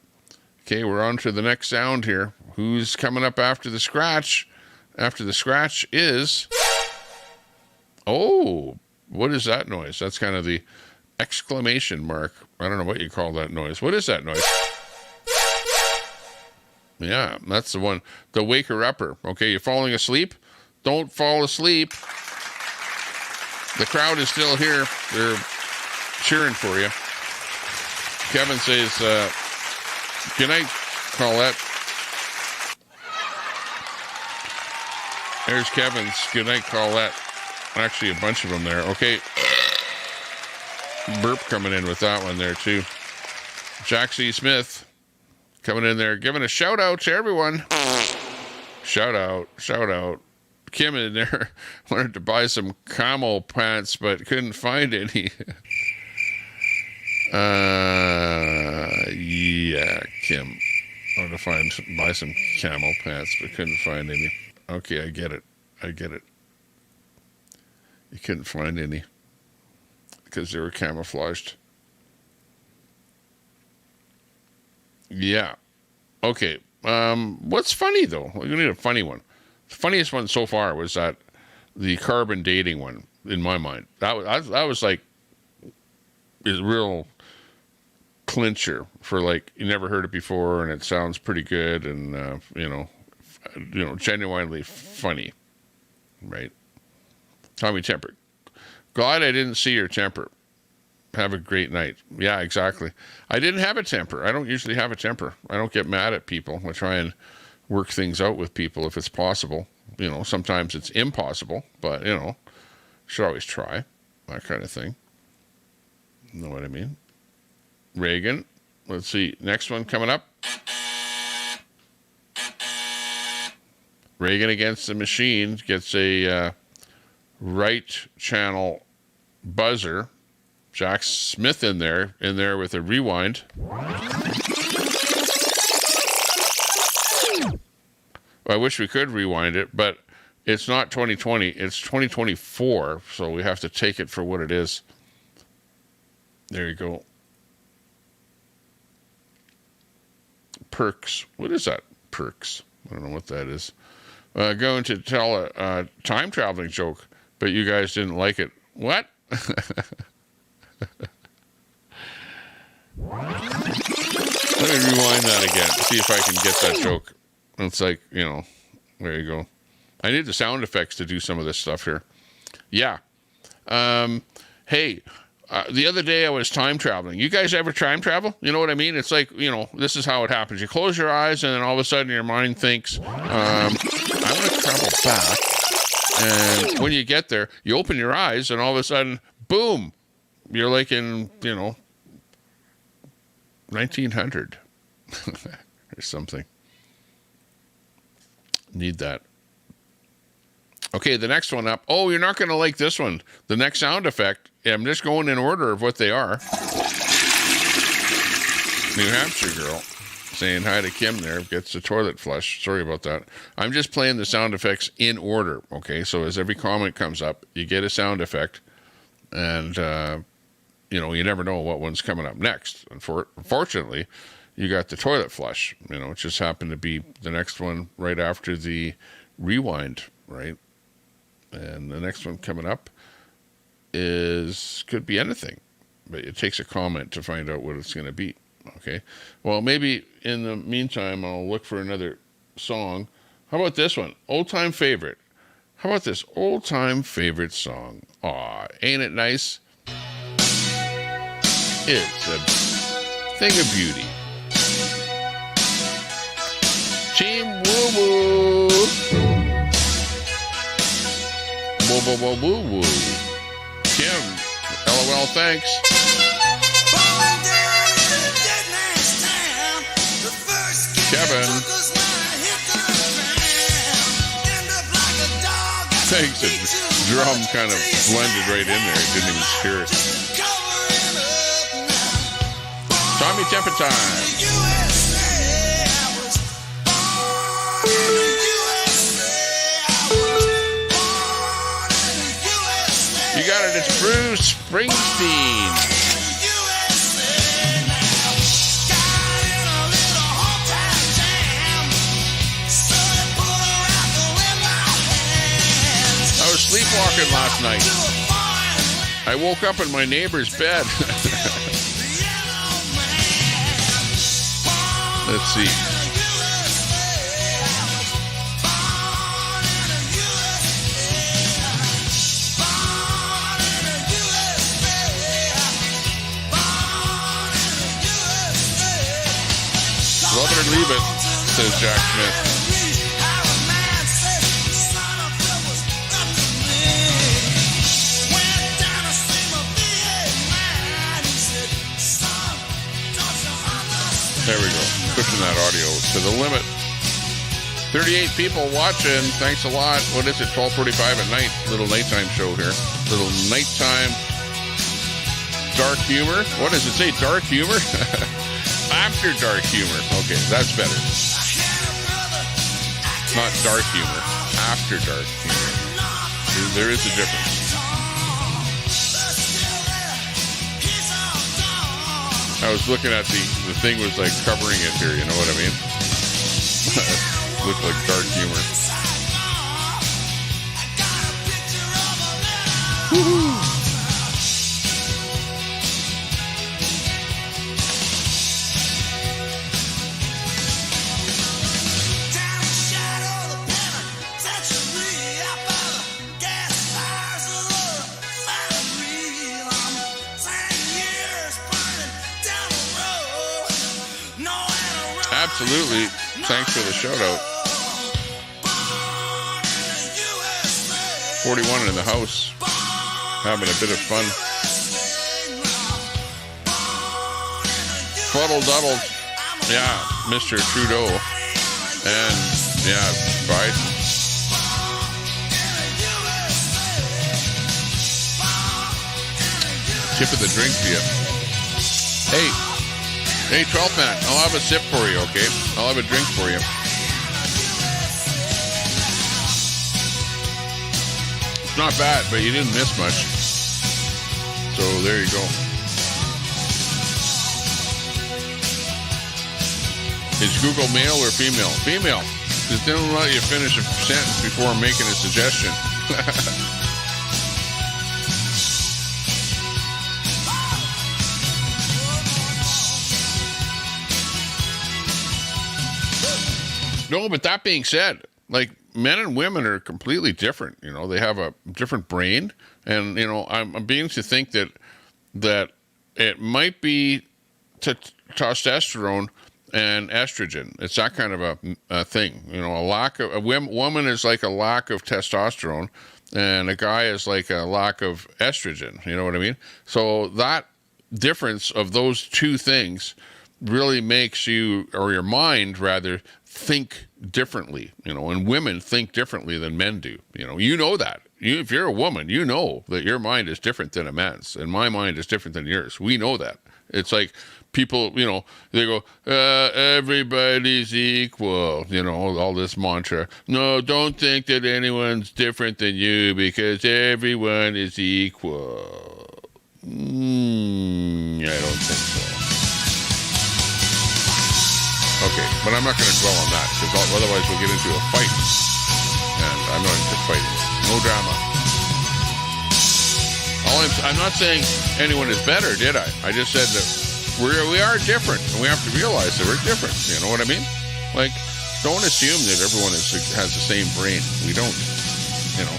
A: Okay, we're on to the next sound here. Who's coming up after the scratch? After the scratch is... Oh, what is that noise? That's kind of the exclamation mark. I don't know what you call that noise. What is that noise? Yeah, that's the one. The waker-upper. Okay, you're falling asleep? Don't fall asleep. The crowd is still here. They're cheering for you. Kevin says, good night, Colette. There's Kevin's. Good night, Colette. Actually, a bunch of them there. Okay. Burp coming in with that one there, too. Jack C. Smith coming in there, giving a shout out to everyone. Shout out. Kim in there wanted to buy some camel pants, but couldn't find any. Yeah, Kim. I wanted to buy some camel pants, but couldn't find any. Okay, I get it. You couldn't find any because they were camouflaged. Yeah. Okay. What's funny though? We need a funny one. The funniest one so far was that the carbon dating one, in my mind. That was like is real clincher for like you never heard it before and it sounds pretty good and genuinely funny, right? Tommy Temper, glad I didn't see your temper. Have a great night. Yeah, exactly. I didn't have a temper. I don't usually have a temper. I don't get mad at people. I try and work things out with people if it's possible. Sometimes it's impossible, but should always try, that kind of thing. Know what I mean? Reagan, let's see, next one coming up. Reagan Against the Machine gets a right channel buzzer. Jack Smith in there with a rewind. I wish we could rewind it, but it's not 2020, it's 2024, so we have to take it for what it is. There you go. Perks. What is that? Perks. I don't know what that is. Going to tell a time traveling joke, but you guys didn't like it. What? Let me rewind that again. See if I can get that joke. It's like, there you go. I need the sound effects to do some of this stuff here. Yeah. Hey, the other day I was time traveling. You guys ever time travel? You know what I mean? It's like, this is how it happens. You close your eyes and then all of a sudden your mind thinks, I want to travel back. And when you get there, you open your eyes and all of a sudden, boom, you're like in, 1900 or something. Need that. Okay, the next one up. Oh, you're not going to like this one. The next sound effect. I'm just going in order of what they are. New Hampshire girl saying hi to Kim there. Gets a toilet flush. Sorry about that. I'm just playing the sound effects in order. Okay, so as every comment comes up, you get a sound effect. And, you never know what one's coming up next. Unfortunately, you got the toilet flush. It just happened to be the next one right after the rewind, right? And the next one coming up could be anything, but it takes a comment to find out what it's going to be. Okay. Well, maybe in the meantime, I'll look for another song. How about this one? Old time favorite. How about this old time favorite song? Aw, ain't it nice? It's a thing of beauty. Team Woo Woo. Woo woo woo woo woo. Kim, LOL, thanks. Kevin. Thanks. The drum kind of blended right in there. Didn't even hear it. Tommy Temper time. You got it. It's Bruce Springsteen. I was sleepwalking last night. I woke up in my neighbor's bed. Let's see. Love it or leave it, says Jack Smith. There we go. Pushing that audio to the limit. 38 people watching. Thanks a lot. What is it? 12:45 at night. Little nighttime show here. Little nighttime dark humor. What does it say? Dark humor? After dark humor. Okay, that's better. Not dark humor. After dark humor. There is a difference. I was looking at the thing was like covering it here, you know what I mean? Looked like dark humor. Absolutely. Thanks for the shout out. 41 in the house. Having a bit of fun. Fuddle Duddle. Yeah, Mr. Trudeau. And, yeah, Biden. Tip of the drink for you. Hey, 12 man, I'll have a sip for you, okay? I'll have a drink for you. It's not bad, but you didn't miss much. So there you go. Is Google male or female? Female. Just didn't let you finish a sentence before making a suggestion. No, but that being said, like, men and women are completely different. You know, they have a different brain, and you know, I'm beginning to think that it might be testosterone and estrogen. It's that kind of a thing. You know, a woman is like a lack of testosterone, and a guy is like a lack of estrogen. You know what I mean? So that difference of those two things really makes you, or your mind rather, think differently, you know, and women think differently than men do. You know that. If you're a woman, you know that your mind is different than a man's, and my mind is different than yours. We know that. It's like people, you know, they go, everybody's equal, you know, all this mantra. No, don't think that anyone's different than you because everyone is equal. I don't think so. Okay, but I'm not going to dwell on that because otherwise we'll get into a fight, and I'm not into fighting. No drama. I'm not saying anyone is better, did I? I just said that we are different, and we have to realize that we're different. You know what I mean? Like, don't assume that everyone has the same brain. We don't. You know,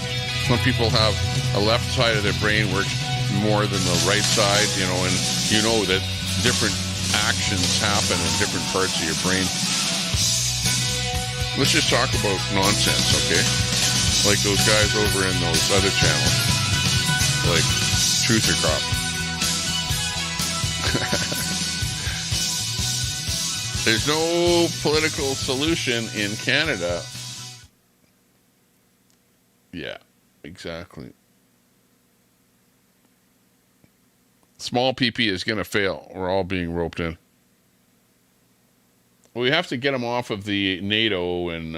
A: some people have a left side of their brain works more than the right side. You know, and you know that different actions happen in different parts of your brain. Let's just talk about nonsense, okay? Like those guys over in those other channels, like Truth or Crop. There's no political solution in Canada. Yeah, exactly. Small PP is going to fail. We're all being roped in. We have to get them off of the NATO and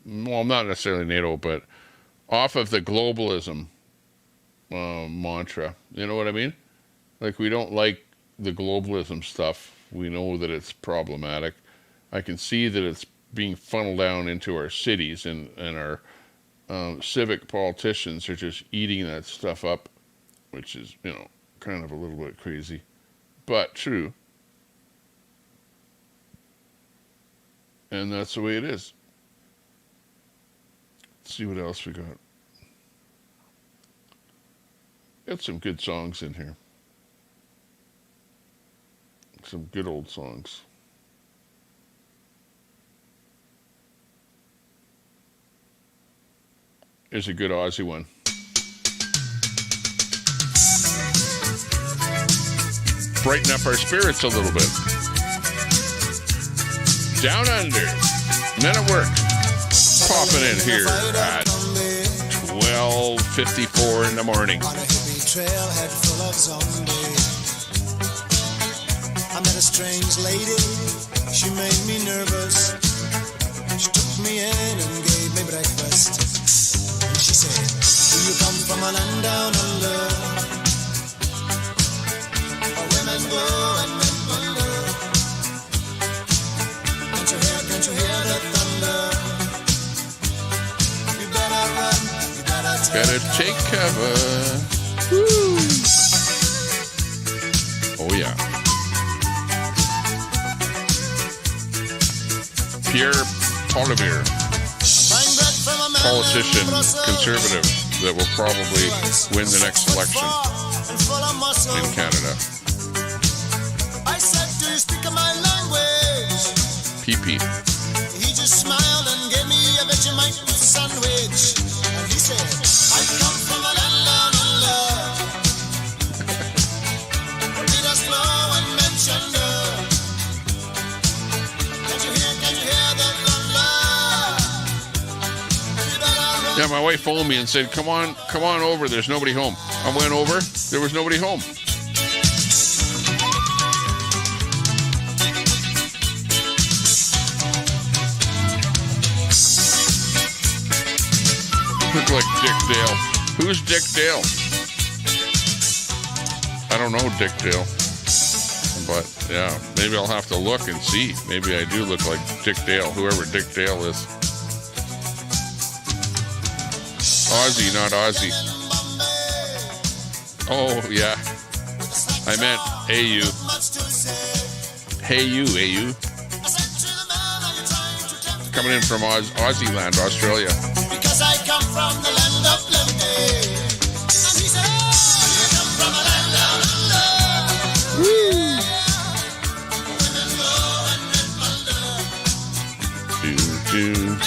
A: well, not necessarily NATO, but off of the globalism mantra. You know what I mean? Like, we don't like the globalism stuff. We know that it's problematic. I can see that it's being funneled down into our cities, and our civic politicians are just eating that stuff up, which is, you know, kind of a little bit crazy, but true. And that's the way it is. Let's see what else we got. Got some good songs in here. Some good old songs. Here's a good Aussie one. Brighten up our spirits a little bit. Down Under. Men at Work. Popping in here at 12:54 in the morning.
F: On a hippie trailhead full of zombies, I met a strange lady. She made me nervous. She took me in and gave me breakfast. And she said, "Do you come from a land down under? Where women go and men wonder. Can't you hear the thunder? You better run, you better
A: take cover." Woo. Oh yeah. Pierre Poilievre, politician, conservative, that will probably win the next election in Canada.
F: I said, "Do you speak my language?"
A: teepee.
F: He just smiled and gave me a Vegemite sandwich. And he said, I come from a land down under. Rivers flow and mention Can you hear the thunder?
A: Yeah, my wife phoned me and said, come on over. There's nobody home. I went over. There was nobody home. Look like Dick Dale. Who's Dick Dale? I don't know Dick Dale. But, yeah, maybe I'll have to look and see. Maybe I do look like Dick Dale, whoever Dick Dale is. Aussie, not Aussie. Oh, yeah. I meant AU. Hey, you, AU. Coming in from Aussie land, Australia.
F: Because I come from the land of lemonade. And he said, oh, you come from a land down under.
A: Woo!
F: Women go and men wonder.
A: Do.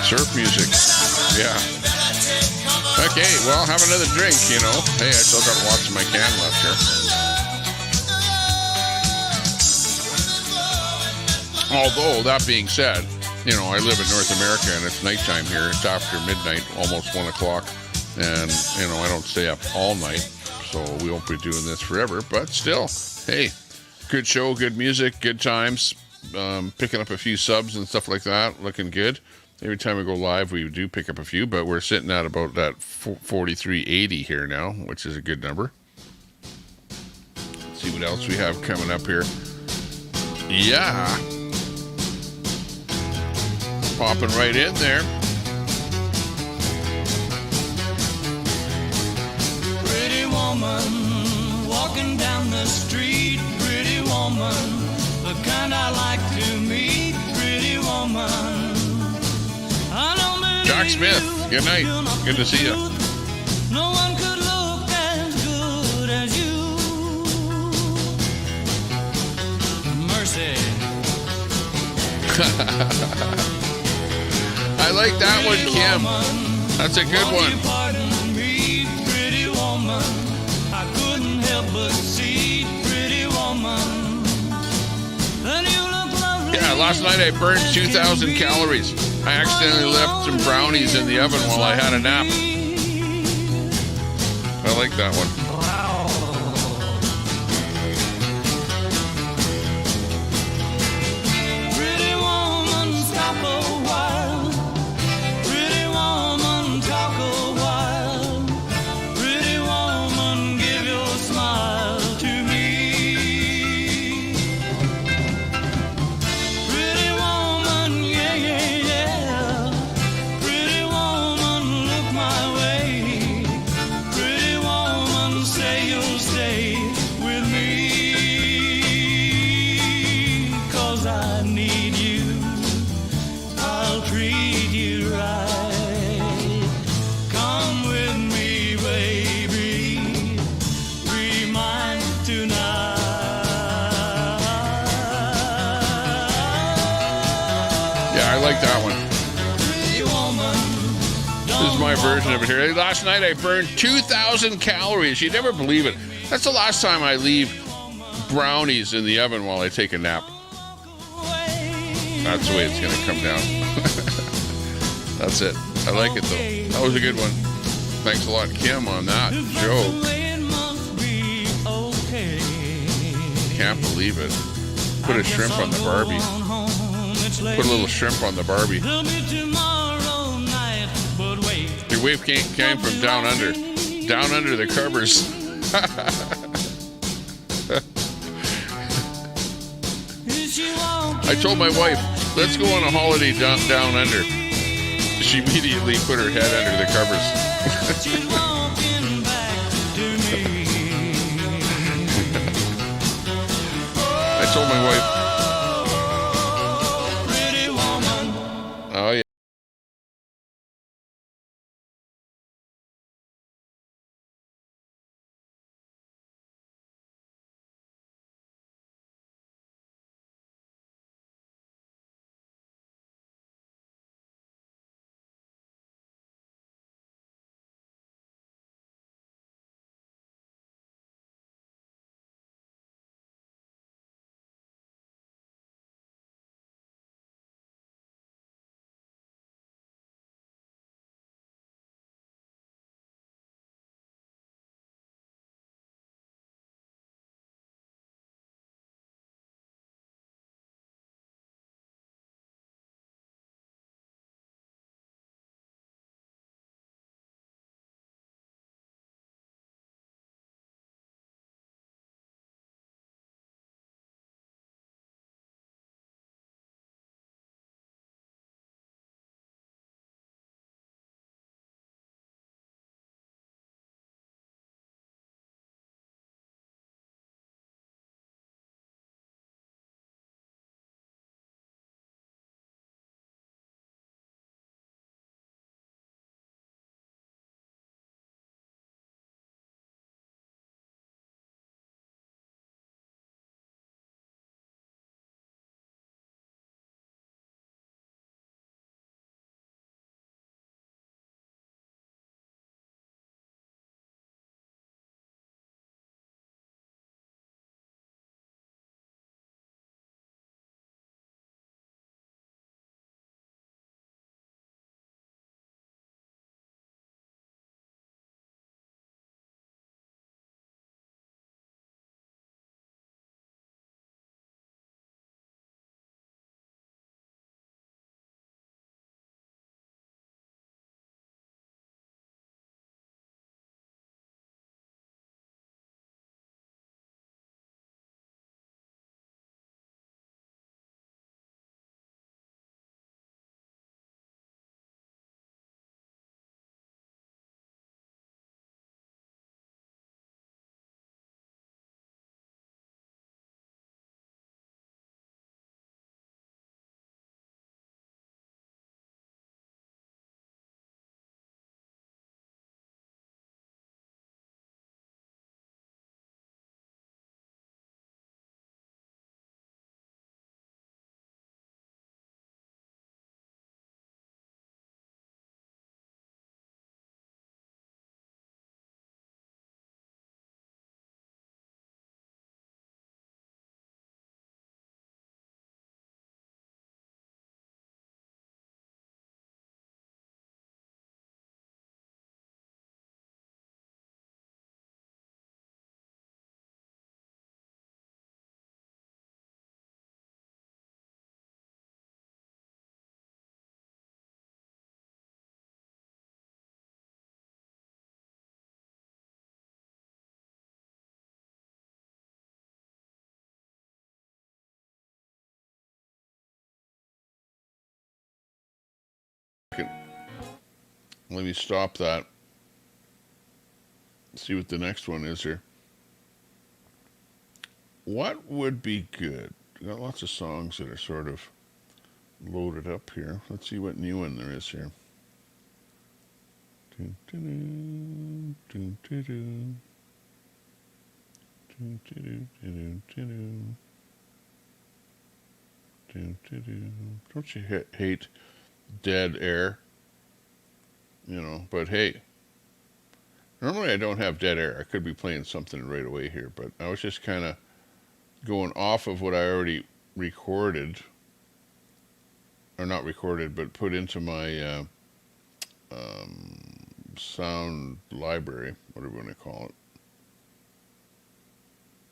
A: Surf music. Yeah. Okay, well, have another drink, you know. Hey, I still got lots of my can left here. Although, that being said, you know, I live in North America and it's nighttime here. It's after midnight, almost 1 o'clock. And, you know, I don't stay up all night. So we won't be doing this forever. But still, hey, good show, good music, good times. Picking up a few subs and stuff like that. Looking good. Every time we go live, we do pick up a few, but we're sitting at about that 4380 here now, which is a good number. Let's see what else we have coming up here. Yeah. Popping right in there.
B: Pretty woman, walking down the street. Pretty woman, the kind I like to meet. Pretty woman.
A: Jack Smith, good night. Good to see you.
B: No one could look as good as you. Mercy.
A: I like that one, Kim. That's a good one.
B: Pardon me, pretty woman. I couldn't help but see, pretty woman. Then you look lovely.
A: Yeah, last night I burned 2,000 calories. I accidentally left some brownies in the oven while I had a nap. I like that one.
B: Pretty woman, stop a while. Pretty woman, talk a while. Pretty woman, give your smile to me. Pretty woman, yeah, yeah, yeah. Pretty woman, look my way. Pretty woman, say you'll stay with me. 'Cause I need you. I'll treat you right. Come with me, baby. Be mine tonight.
A: Yeah, I like that one.
B: Pretty woman,
A: This is my version of it here. Last night I burned 2,000 calories. You'd never believe it. That's the last time I leave brownies in the oven while I take a nap. That's the way it's going to come down. That's it. I like it, though. That was a good one. Thanks a lot, Kim, on that joke.
B: it must be okay.
A: Can't believe it. Put a shrimp on the Barbie. Put a little shrimp on the Barbie.
B: It'll be tomorrow night, but wait.
A: Here wave came from down under the covers. I told my wife, let's go on a holiday down under. She immediately put her head under the covers. I told my wife, oh yeah. Let me stop that. See what the next one is here. What would be good? We got lots of songs that are sort of loaded up here. Let's see what new one there is here. Don't you hate dead air? You know, but hey, normally I don't have dead air. I could be playing something right away here, but I was just kind of going off of what I already recorded, or not recorded, but put into my sound library, whatever you want to call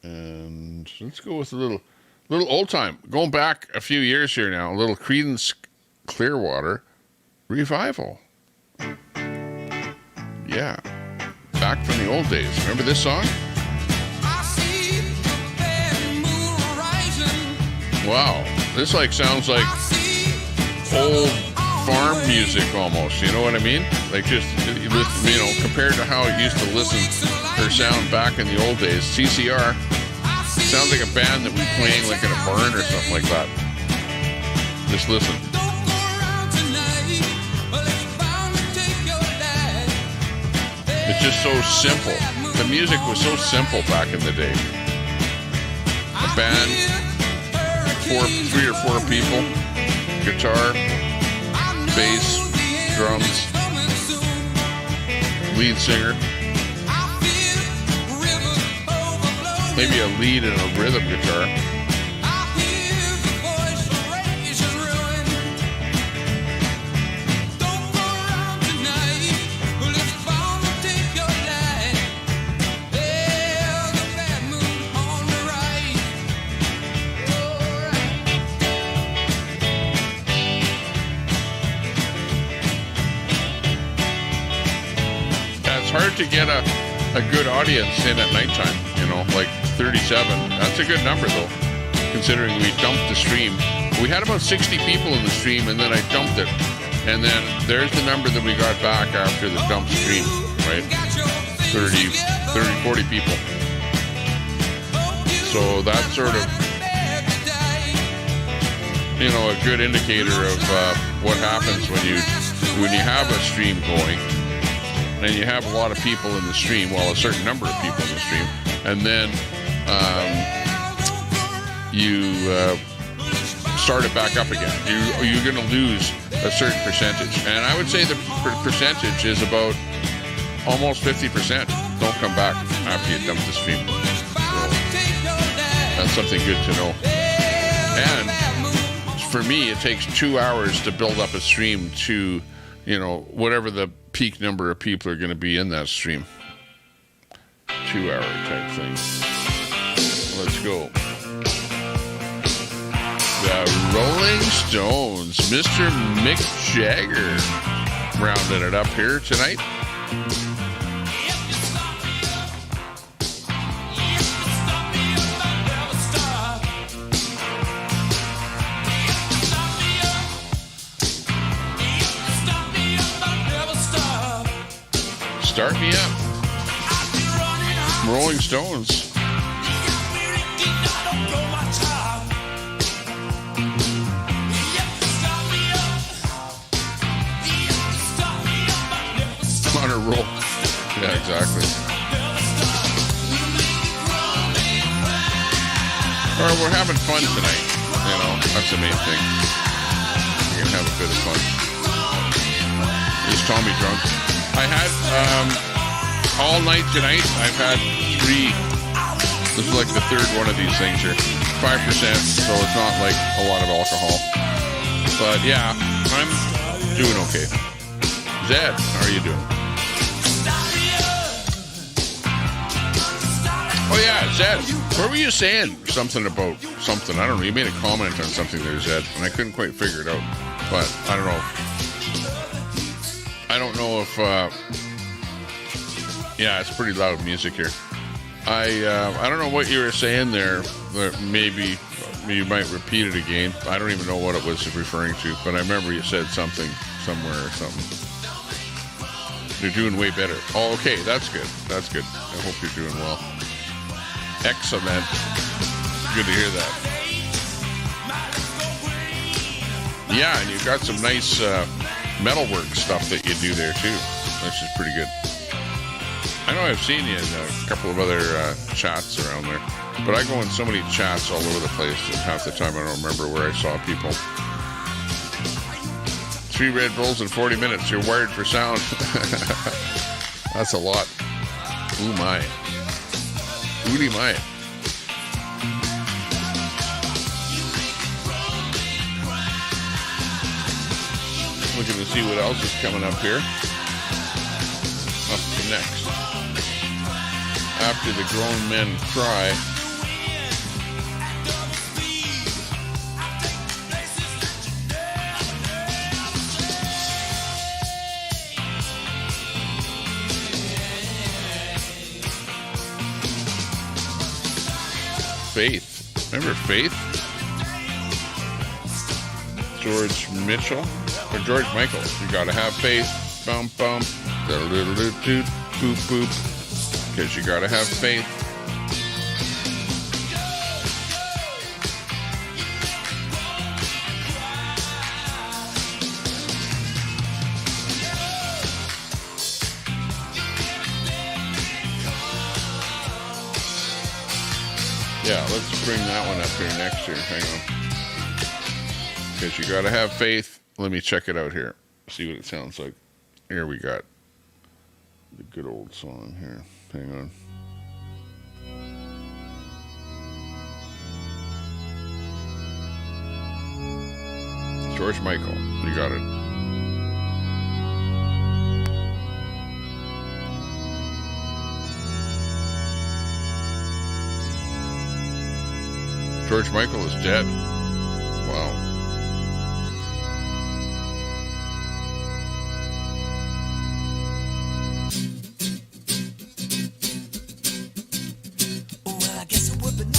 A: it. And let's go with a little old time, going back a few years here now, a little Creedence Clearwater Revival. Yeah. Back from the old days. Remember this song? Wow. This like sounds like old farm music almost. You know what I mean? Like just, you know, compared to how it used to listen or sound back in the old days. CCR sounds like a band that we playing like in a barn or something like that. Just listen. It's just so simple. The music was so simple back in the day. A band, 3 or 4 people, guitar, bass, drums, lead singer, maybe a lead and a rhythm guitar. Hard to get a good audience in at nighttime, you know, like 37. That's a good number though, considering we dumped the stream. We had about 60 people in the stream and then I dumped it. And then there's the number that we got back after the dump stream, right? 40 people. So that's sort of, you know, a good indicator of what happens when you have a stream going. And you have a lot of people in the stream, well, a certain number of people in the stream, and then you start it back up again. You're going to lose a certain percentage. And I would say the percentage is about almost 50%. Don't come back after you dump the stream. So that's something good to know. And for me, it takes 2 hours to build up a stream to, you know, whatever the peak number of people are going to be in that stream. 2 hour type thing. Let's go. The Rolling Stones, Mr. Mick Jagger, rounding it up here tonight. Start me up. Rolling Stones. On a roll. Yeah, exactly. All right, we're having fun tonight. You know, that's the main thing. We're going to have a bit of fun. Is Tommy drunk? I had, all night tonight, I've had 3, this is like the third one of these things here, 5%, so it's not like a lot of alcohol, but yeah, I'm doing okay. Zed, how are you doing? Oh yeah, Zed, what were you saying? Something about something, I don't know, you made a comment on something there, Zed, and I couldn't quite figure it out, but I don't know. I don't know if, yeah, it's pretty loud music here. I don't know what you were saying there, but maybe you might repeat it again. I don't even know what it was referring to, but I remember you said something somewhere or something. You're doing way better. Oh, okay, that's good. That's good. I hope you're doing well. Excellent. Good to hear that. Yeah, and you've got some nice metalwork stuff that you do there too, which is pretty good. I know I've seen you in a couple of other chats around there, but I go in so many chats all over the place and half the time I don't remember where I saw people. 3 Red Bulls in 40 minutes. You're wired for sound. That's a lot. Ooh my. Ooly my. Looking to see what else is coming up here. Up to next. After the grown men cry. Faith. Remember Faith? George Mitchell or George Michael. You gotta have faith. Bump bump. Doot boop boop. Because you gotta have faith. Yeah, let's bring that one up here next year. Hang on. Because you gotta have faith. Let me check it out here. See what it sounds like. Here we got the good old song here. Hang on. George Michael. You got it. George Michael is dead. Wow.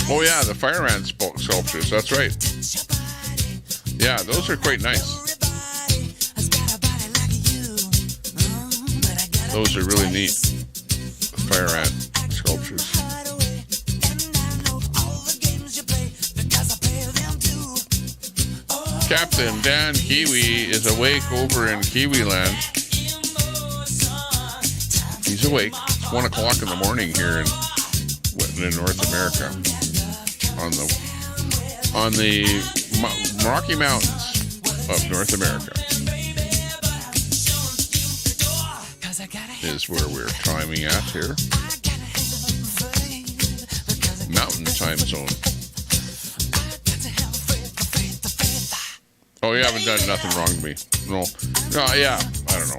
A: Oh yeah, the fire ant sculptures. That's right. Yeah, those are quite nice. Those are really neat. The fire ant sculptures. Captain Dan Kiwi is awake over in Kiwi land. He's awake. It's 1 o'clock in the morning here in North America, on the Rocky Mountains of North America is where we're timing at here. Mountain time zone. Oh, you haven't done nothing wrong to me. No, yeah, I don't know.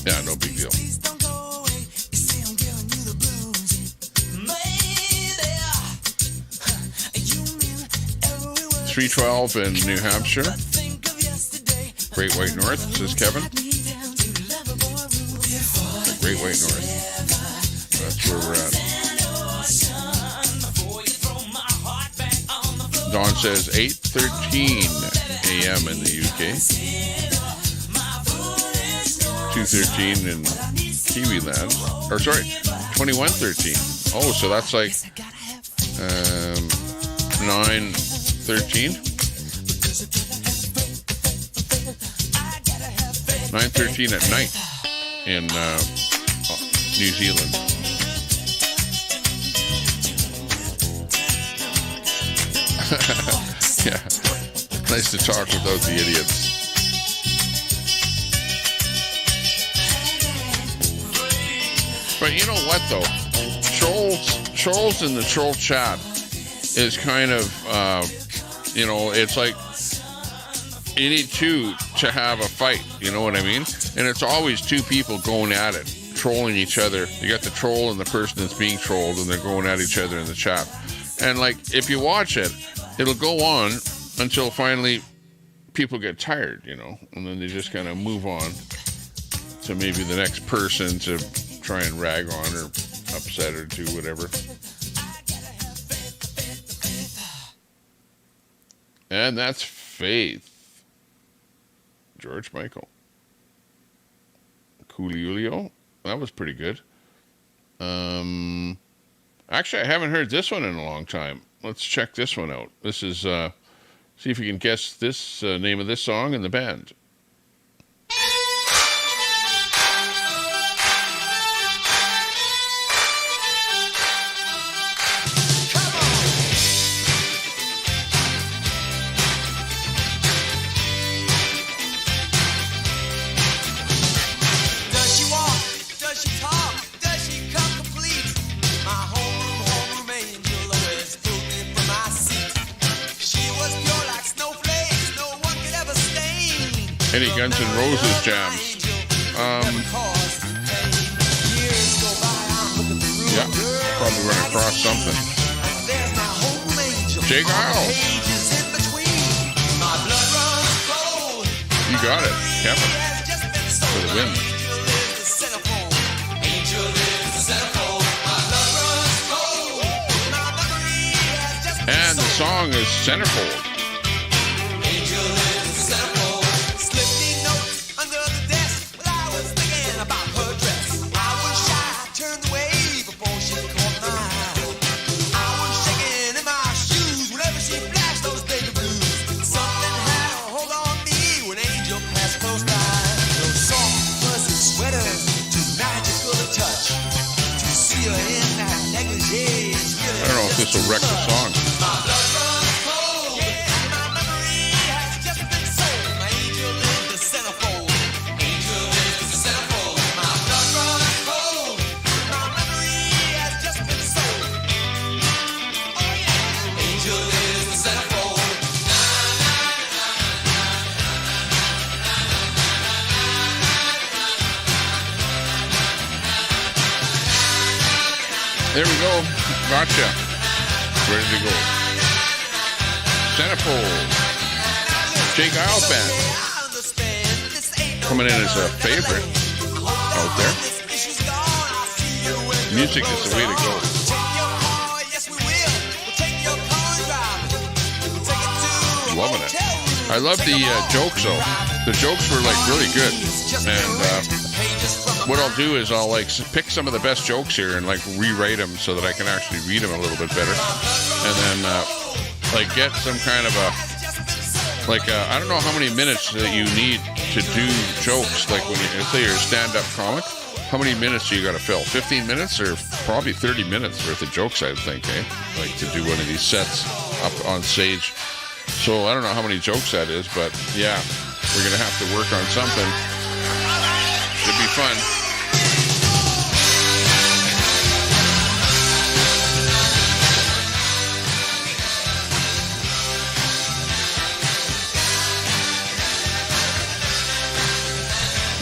A: Yeah, no big deal. 312 in New Hampshire. Great White North, says Kevin. Great White North. That's where we're at. Dawn says 8:13 a.m. in the UK. 2:13 in Kiwi land. Or sorry, 21:13. Oh, so that's like 9:13. 9:13 at night in New Zealand. Yeah, nice to talk without the idiots. But you know what, though? Trolls in the troll chat is kind of, it's like you need two to have a fight. You know what I mean? And it's always two people going at it, trolling each other. You got the troll and the person that's being trolled, and they're going at each other in the chat. And like, if you watch it, it'll go on until finally people get tired, and then they just kind of move on to maybe the next person to try and rag on or upset or do whatever. And that's Faith. George Michael. Coolio. That was pretty good. Actually, I haven't heard this one in a long time. Let's check this one out. This is, see if you can guess this name of this song and the band. Any Guns N' Roses jams? Yeah, probably run across something. Jake Isle. You got it, Kevin. For the win. is Centerfold.
D: Angel in the centerfold. Slipped me notes under the desk while I was thinking about her dress. I was shy, turned away before she caught my eye. I was shaking in my shoes whenever she flashed those baby blues. Something had a hold on me when Angel passed close by. Those soft, fuzzy sweaters, too magical to touch. To see her in that negligee is really
A: I don't know if this will wreck the song.
D: my blood runs cold. Yeah, my memory has just been sold. My angel is the centerfold. Angel is the centerfold. My blood runs cold. My memory has just been sold. Oh yeah. Angel is the centerfold.
A: There we go. Gotcha. Ready to go. Centerfold. Jake Giles Band.
D: I understand this ain't no
A: Coming in as a favorite out there.
D: issue's gone. I'll see you when
A: Music is the way to go.
D: take your car. Yes, we will. We'll take your car and drive it. We'll take it to a
A: Loving it.
D: hotel room.
A: I love the jokes though. The jokes were like really good. And what I'll do is I'll like pick some of the best jokes here and like rewrite them so that I can actually read them a little bit better. And then like get some kind of a like I don't know how many minutes that you need to do jokes. Like when you say you're a stand-up comic, how many minutes do you got to fill? 15 minutes or probably 30 minutes worth of jokes, I think, eh? Like to do one of these sets up on stage. So I don't know how many jokes that is, but yeah, we're gonna have to work on something. Should be fun.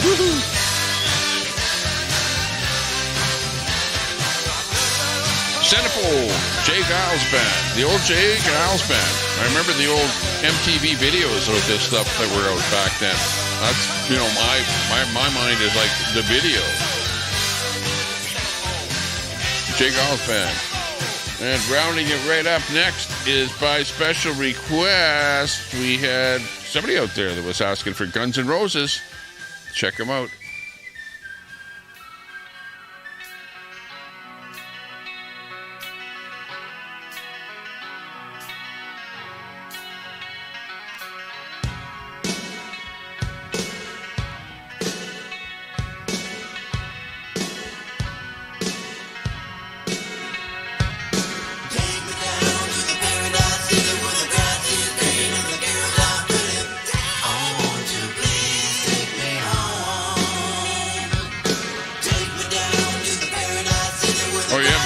A: Woohoo! Centerfold, Jay Giles Band, the old Jay Giles Band. I remember the old MTV videos of this stuff that were out back then. That's, you know, my mind is like the video. Jay Giles Band. And rounding it right up next is by special request. We had somebody out there that was asking for Guns N' Roses. Check them out.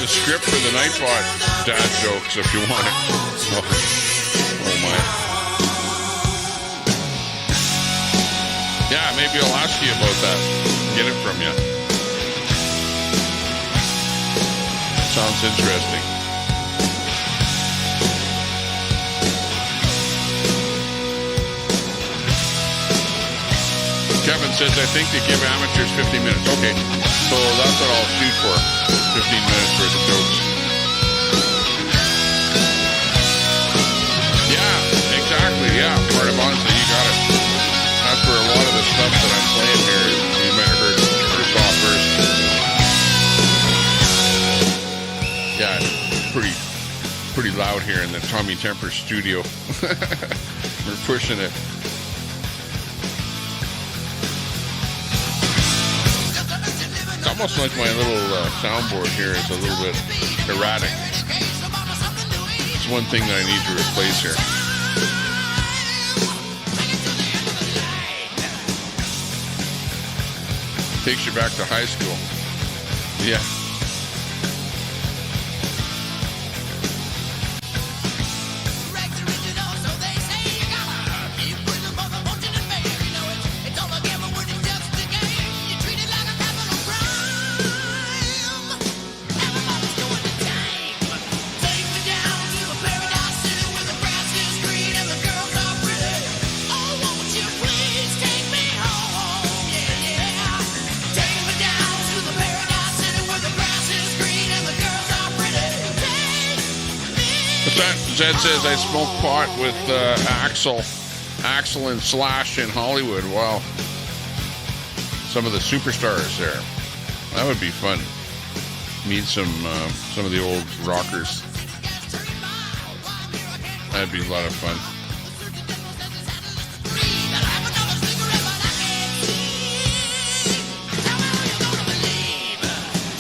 A: Script for the Nightbot dad jokes if you want it. Oh my. Yeah, maybe I'll ask you about that. Get it from you. Sounds interesting. Kevin says, I think they give amateurs 15 minutes. Okay, so that's what I'll shoot for. 15 minutes worth of jokes. Yeah, exactly. Yeah, part of Bonza, you got it. That's where a lot of the stuff that I'm playing here, you might have heard first off first. Yeah, it's pretty loud here in the Tommy Temper studio. We're pushing it. Almost like my little soundboard here is a little bit erratic. It's one thing that I need to replace here. Takes you back to high school. Yeah. Zed says I smoke pot with Axel and Slash in Hollywood. Wow. Some of the superstars there. That would be fun. Meet some of the old rockers. That'd be a lot of fun.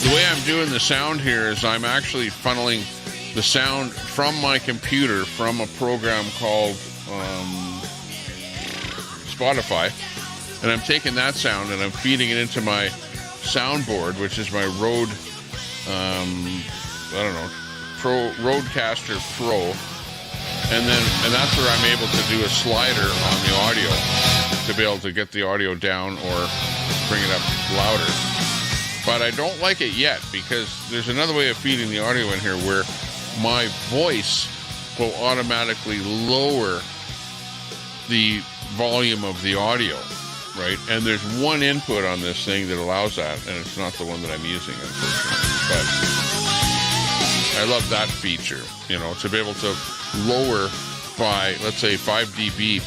A: The way I'm doing the sound here is I'm actually funneling the sound from my computer from a program called Spotify, and I'm taking that sound and I'm feeding it into my soundboard, which is my Rode, Rodecaster Pro, and that's where I'm able to do a slider on the audio to be able to get the audio down or bring it up louder. But I don't like it yet because there's another way of feeding the audio in here where my voice will automatically lower the volume of the audio, right? And there's one input on this thing that allows that, and it's not the one that I'm using, unfortunately. But I love that feature, to be able to lower by, let's say, 5 dB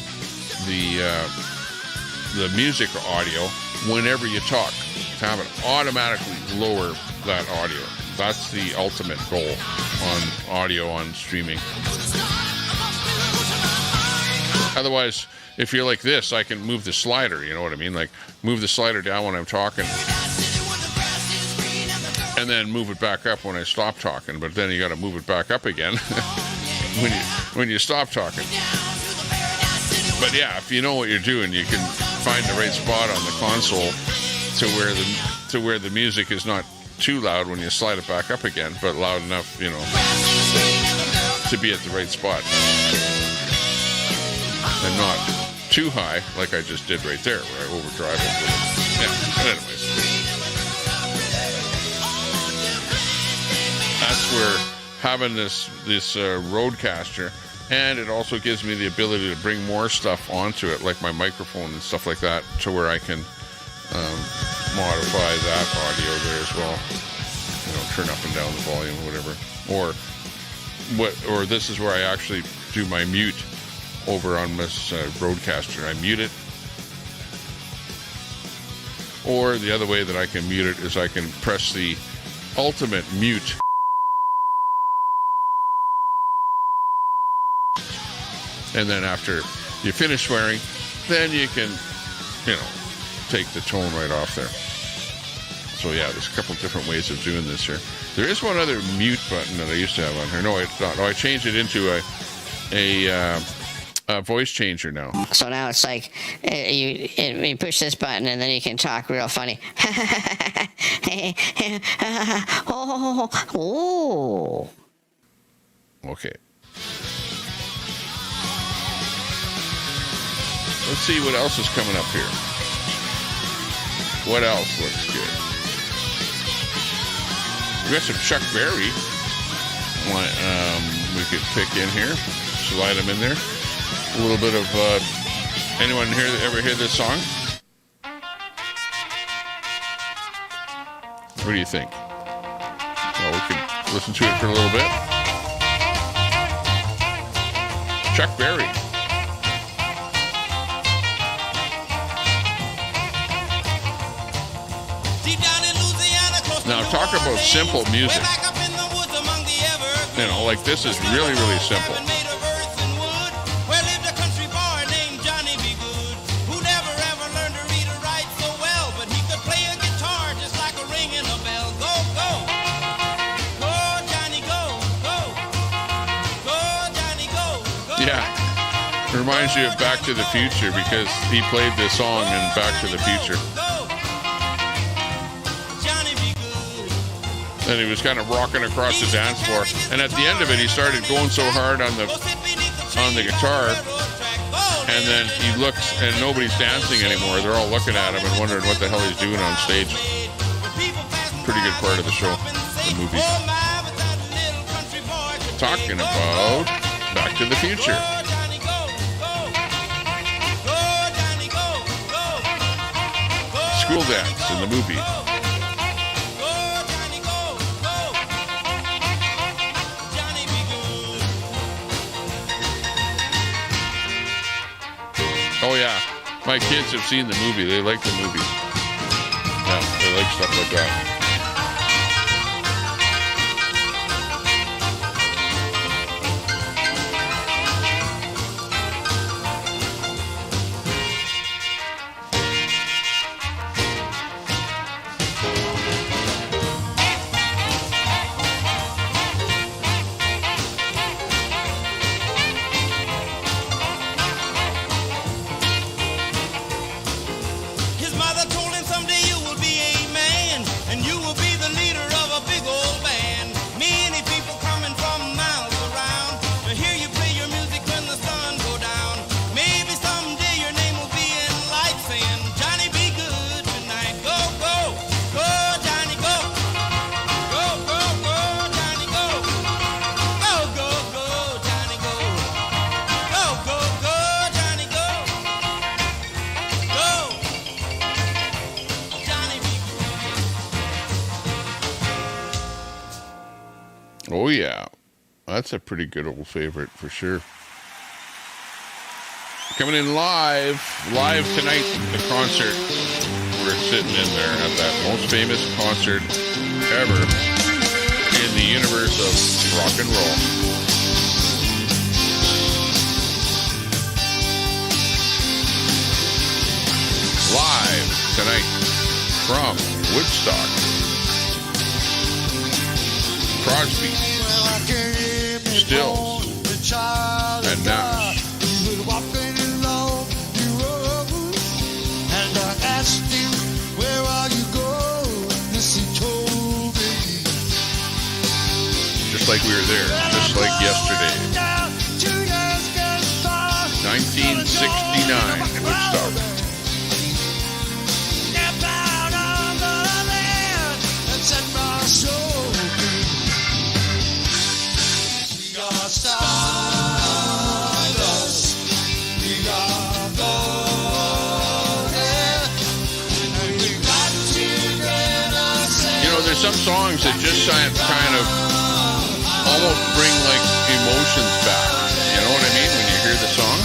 A: the music audio whenever you talk. To have it automatically lower that audio. That's the ultimate goal on audio on streaming. Otherwise, if you're like this, I can move the slider, you know what I mean? Like, move the slider down when I'm talking, and then move it back up when I stop talking, but then you got to move it back up again when you stop talking. But yeah, if you know what you're doing, you can find the right spot on the console to where the music is not too loud when you slide it back up again, but loud enough, to be at the right spot. And not too high, like I just did right there, where I overdrive it. Yeah, but anyways. That's where having this Rodecaster, and it also gives me the ability to bring more stuff onto it, like my microphone and stuff like that, to where I can modify that audio there as well. Turn up and down the volume or whatever. Or this is where I actually do my mute over on this Rodecaster. I mute it. Or the other way that I can mute it is I can press the ultimate mute. And then after you finish swearing, then you can, take the tone right off there. So yeah, there's a couple different ways of doing this here. There is one other mute button that I used to have on here. No, it's not. No, I changed it into a voice changer now.
G: So now it's like you push this button and then you can talk real funny. Oh.
A: Okay. Let's see what else is coming up here. What else looks good? We got some Chuck Berry. We could pick in here, slide them in there. A little bit of anyone here ever hear this song? What do you think? Well, we can listen to it for a little bit. Chuck Berry. Now talk about simple music. Like this is really, really simple. Yeah, it reminds you of Back to the Future because he played this song in Back to the Future. And he was kind of rocking across the dance floor. And at the end of it, he started going so hard on the guitar. And then he looks, and nobody's dancing anymore. They're all looking at him and wondering what the hell he's doing on stage. Pretty good part of the show, the movie. Talking about Back to the Future. School dance in the movie. My kids have seen the movie. They like the movie. Yeah, they like stuff like that.
B: His mother told him someday you will be a man, and you will be the leader of a big old band. Many people coming from miles around to hear you play your music when the sun go down. Maybe someday your name will be in lights saying, Johnny, be good tonight. Go, go, go, Johnny, go. Go, go, go, Johnny, go. Go, go, go, Johnny, go. Go, go, go, Johnny, go. Go. Johnny, be
A: Oh, yeah. That's a pretty good old favorite for sure. Coming in live tonight, the concert. We're sitting in there at that most famous concert ever in the universe of rock and roll. Live tonight from Woodstock. Crosby, Stills, and Nash.
F: And I asked him, where are you going? Yes, he told me.
A: Just like we were there, just like yesterday. 1969 in Woodstock.
F: Step out on the land and set my soul free. We are stardust. We are golden. And we got together.
A: You know, there's some songs that just kind of almost bring like emotions back. You know what I mean? When you hear the song,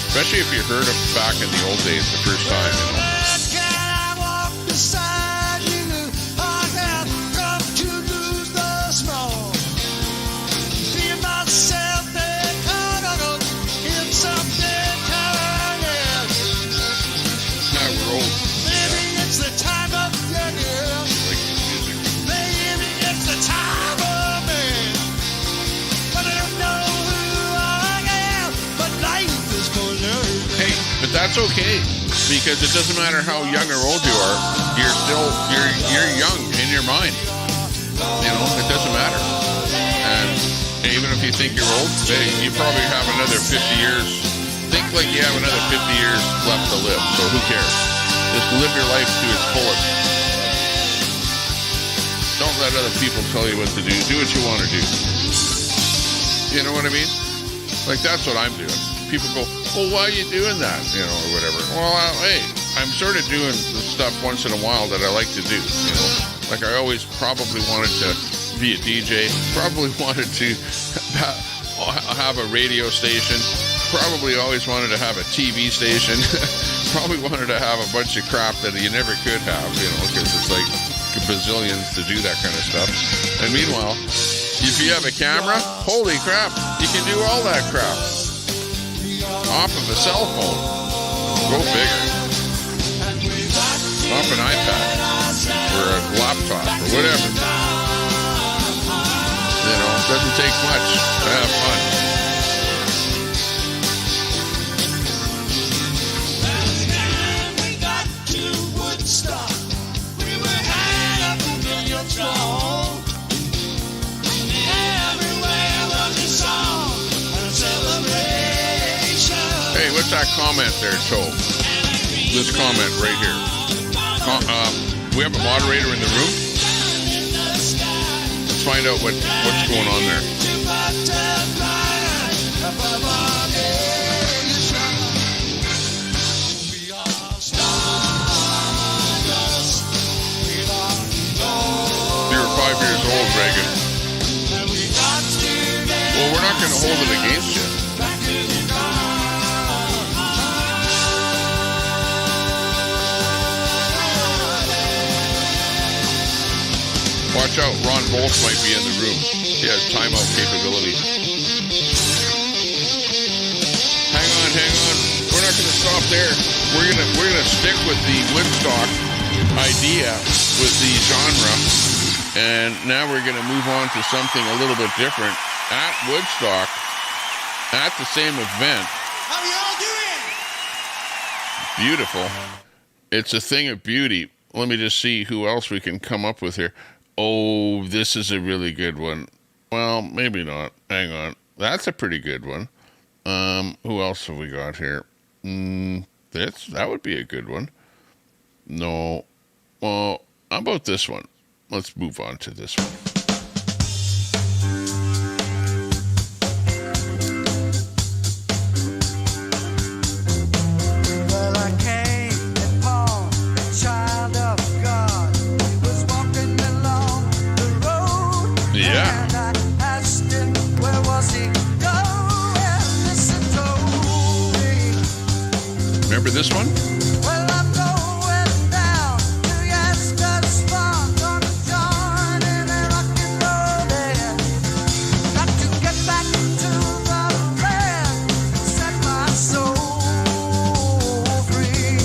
A: especially if you heard it back in the old days, the first time. You know?
F: Can I walk beside you? I have come to lose the small. Feel myself in something kind.
A: Now we're old.
F: Maybe it's the time of year.
A: Like music.
F: Maybe it's the time of man. But I don't know who I am. But life is going to
A: Hey, but that's okay, because it doesn't matter how young or old you are. You're young in your mind. You know, it doesn't matter. And even if you think you're old, hey, you probably have another 50 years. Think like you have another 50 years left to live. So who cares? Just live your life to its fullest. Don't let other people tell you what to do. Do what you want to do. You know what I mean? Like, that's what I'm doing. People go, well, why are you doing that? You know, or whatever. Well, hey, I'm sort of doing the stuff once in a while that I like to do. You know, like I always probably wanted to be a DJ, probably wanted to have a radio station, probably always wanted to have a TV station, probably wanted to have a bunch of crap that you never could have, you know, because it's like bazillions to do that kind of stuff. And meanwhile, if you have a camera, holy crap, you can do all that crap off of a cell phone. Go figure. Off an iPad or a laptop or whatever. You know, it doesn't take much to have fun.
F: we got to Woodstock. We were high up a million strong. Everywhere was a song and a celebration.
A: Hey, what's that comment there, Toe? This comment right here. We have a moderator in the room. Let's find out what's going on there. You're 5 years old, Reagan. Well, we're not going to hold it against you. Watch out, Ron Bolts might be in the room. He has timeout capability. Hang on. We're not going to stop there. We're gonna stick with the Woodstock idea with the genre, and now we're going to move on to something a little bit different. At Woodstock, at the same event.
F: How y'all doing?
A: Beautiful. It's a thing of beauty. Let me just see who else we can come up with here. Oh, this is a really good one. Well, maybe not. Hang on. That's a pretty good one. Who else have we got here? That would be a good one. No. Well, how about this one? Let's move on to this one.
F: Well, I came upon a child of God. He was walking along the road.
A: Yeah.
F: And I asked him, where was he going? Listen to me.
A: Remember this one?
F: Well, I'm going down to Yasgur's farm. Gonna join in a rock and roll band. Got to get back to the land. Set my soul free.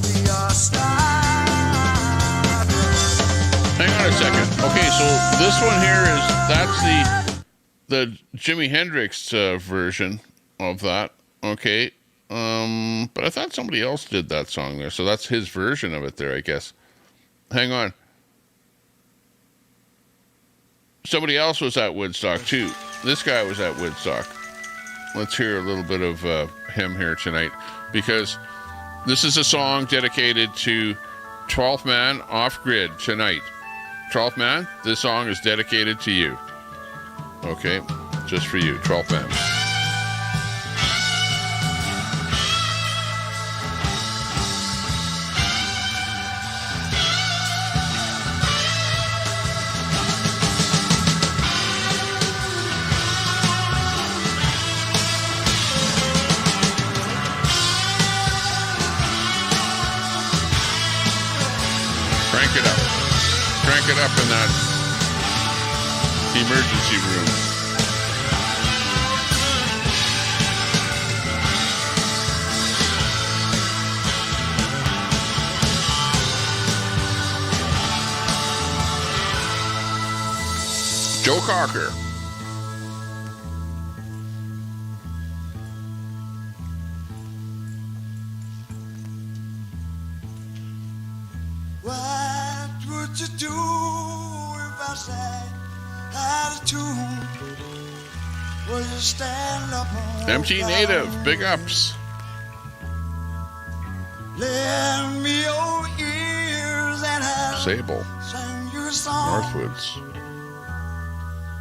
F: We are starving.
A: Hang on a second. Okay, so this one here that's the Jimi Hendrix version of that. Okay. But I thought somebody else did that song there, so that's his version of it there, I guess. Hang on. Somebody else was at Woodstock too. This guy was at Woodstock. Let's hear a little bit of him here tonight, because this is a song dedicated to 12th Man Off Grid tonight. 12th Man, this song is dedicated to you. Okay, just for you, 12th Man. Crank it up in that emergency room. Joe Cocker.
F: What would you do if I said out of tune? Will you stand up on
A: MT Native, big ups.
F: lend me your ears and I'll
A: Sable,
F: sing you a song.
A: Northwoods,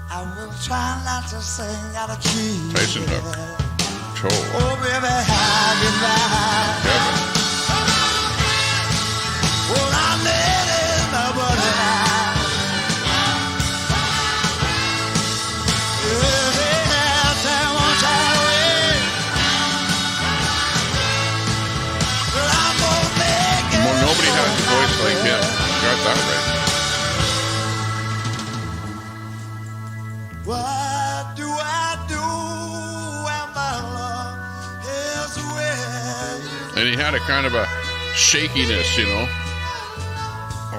F: I will try not to sing out of key.
A: Tyson Hook, Cho,
F: Oh, baby, how did I?
A: Kevin,
F: Well, I needed nobody now. Yeah, time won't time away. But I'm gonna make it.
A: Well, nobody has a voice like him. Got that right.
F: What do I do when my love is with you?
A: And he had a kind of a shakiness, you know,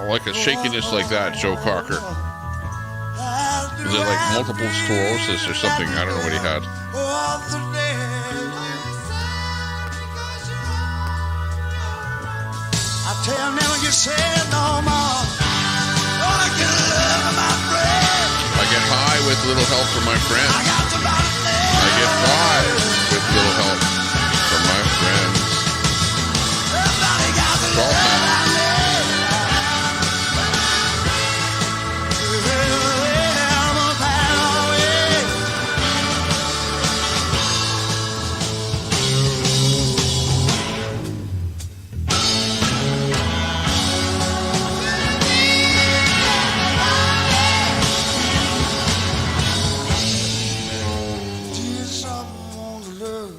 A: like a shakiness like that, Joe Cocker. Is it like multiple sclerosis or something? I don't know what he had.
F: I tell him never get sad no more. Oh, I get love in my breath.
A: I get high with little help from my
F: I
A: friends.
F: got to
A: I get by with little help from my friends.
F: Everybody got the love I need. I'm gonna find a way. Dear someone to love.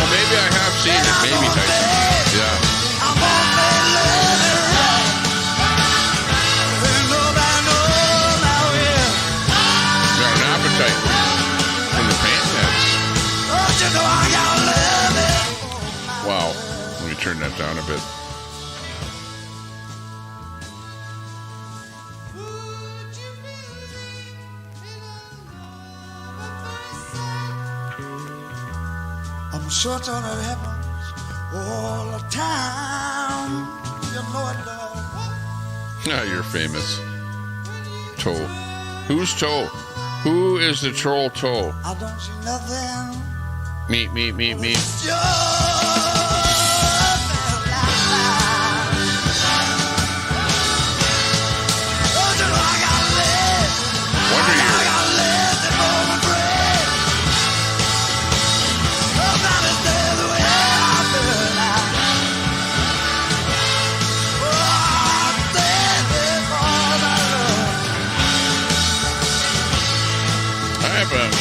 A: maybe I have seen it. Maybe Tyson. Yeah. Got an appetite from the paint heads. Wow. Let me turn that down a bit.
F: I'm sure it happens all the time. You know it does.
A: Ah, you're famous. Toe. Who's Toe? Who is the troll Toe?
F: I don't see nothing.
A: Me. Wonder Years. I have an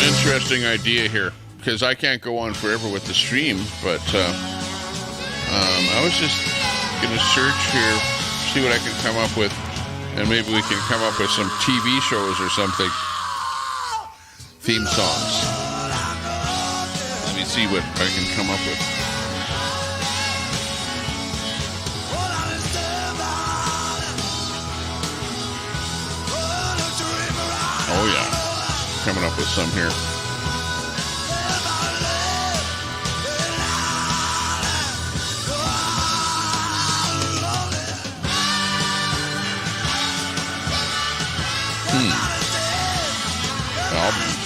A: interesting idea here, because I can't go on forever with the stream, but I was just going to search here, see what I can come up with, and maybe we can come up with some TV shows or something. Theme songs. Let me see what I can come up with. Oh yeah, coming up with some here. Albums.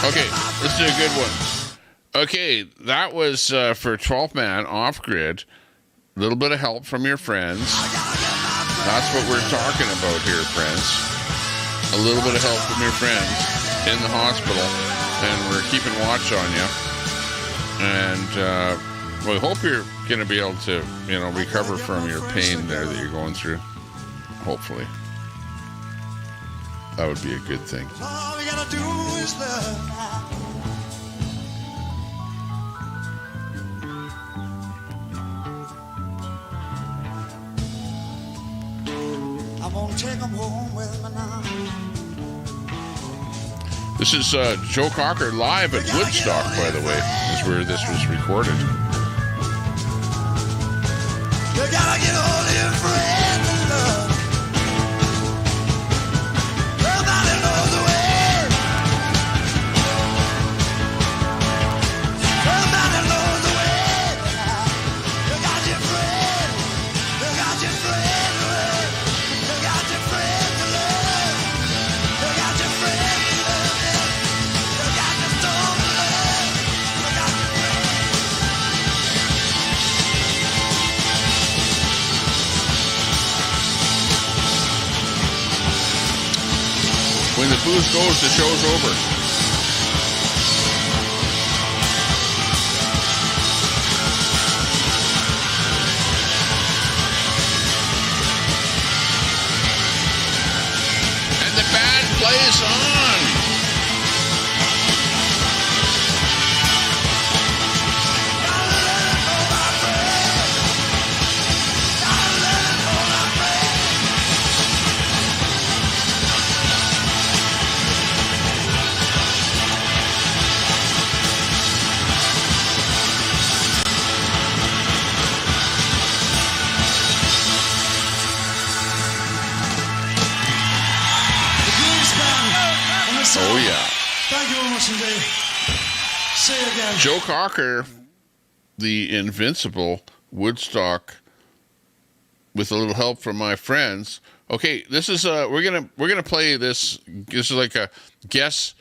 A: Okay, this is a good one. Okay, that was for 12 Man off grid. A little bit of help from your friends. That's what we're talking about here, friends. A little bit of help from your friends in the hospital, and we're keeping watch on you. And we hope you're going to be able to, recover from your pain there that you're going through. Hopefully. That would be a good thing.
F: All we gotta do is love. I'm gonna take them home with me now.
A: This is Joe Cocker live at Woodstock, by the way, is where this was recorded.
F: You gotta get all your friends and love. Nobody knows the way. Nobody knows the way. You got your friend. You got your friend to love. You got your friend to love. You got your friend to love. You got your storm to love. You got your friend.
A: When the booze goes, the show's over. And the band plays on. Oh, yeah.
F: Thank you very much indeed. See you again.
A: Joe Cocker, the invincible Woodstock, with a little help from my friends. Okay, this is we're gonna play this. This is like a guess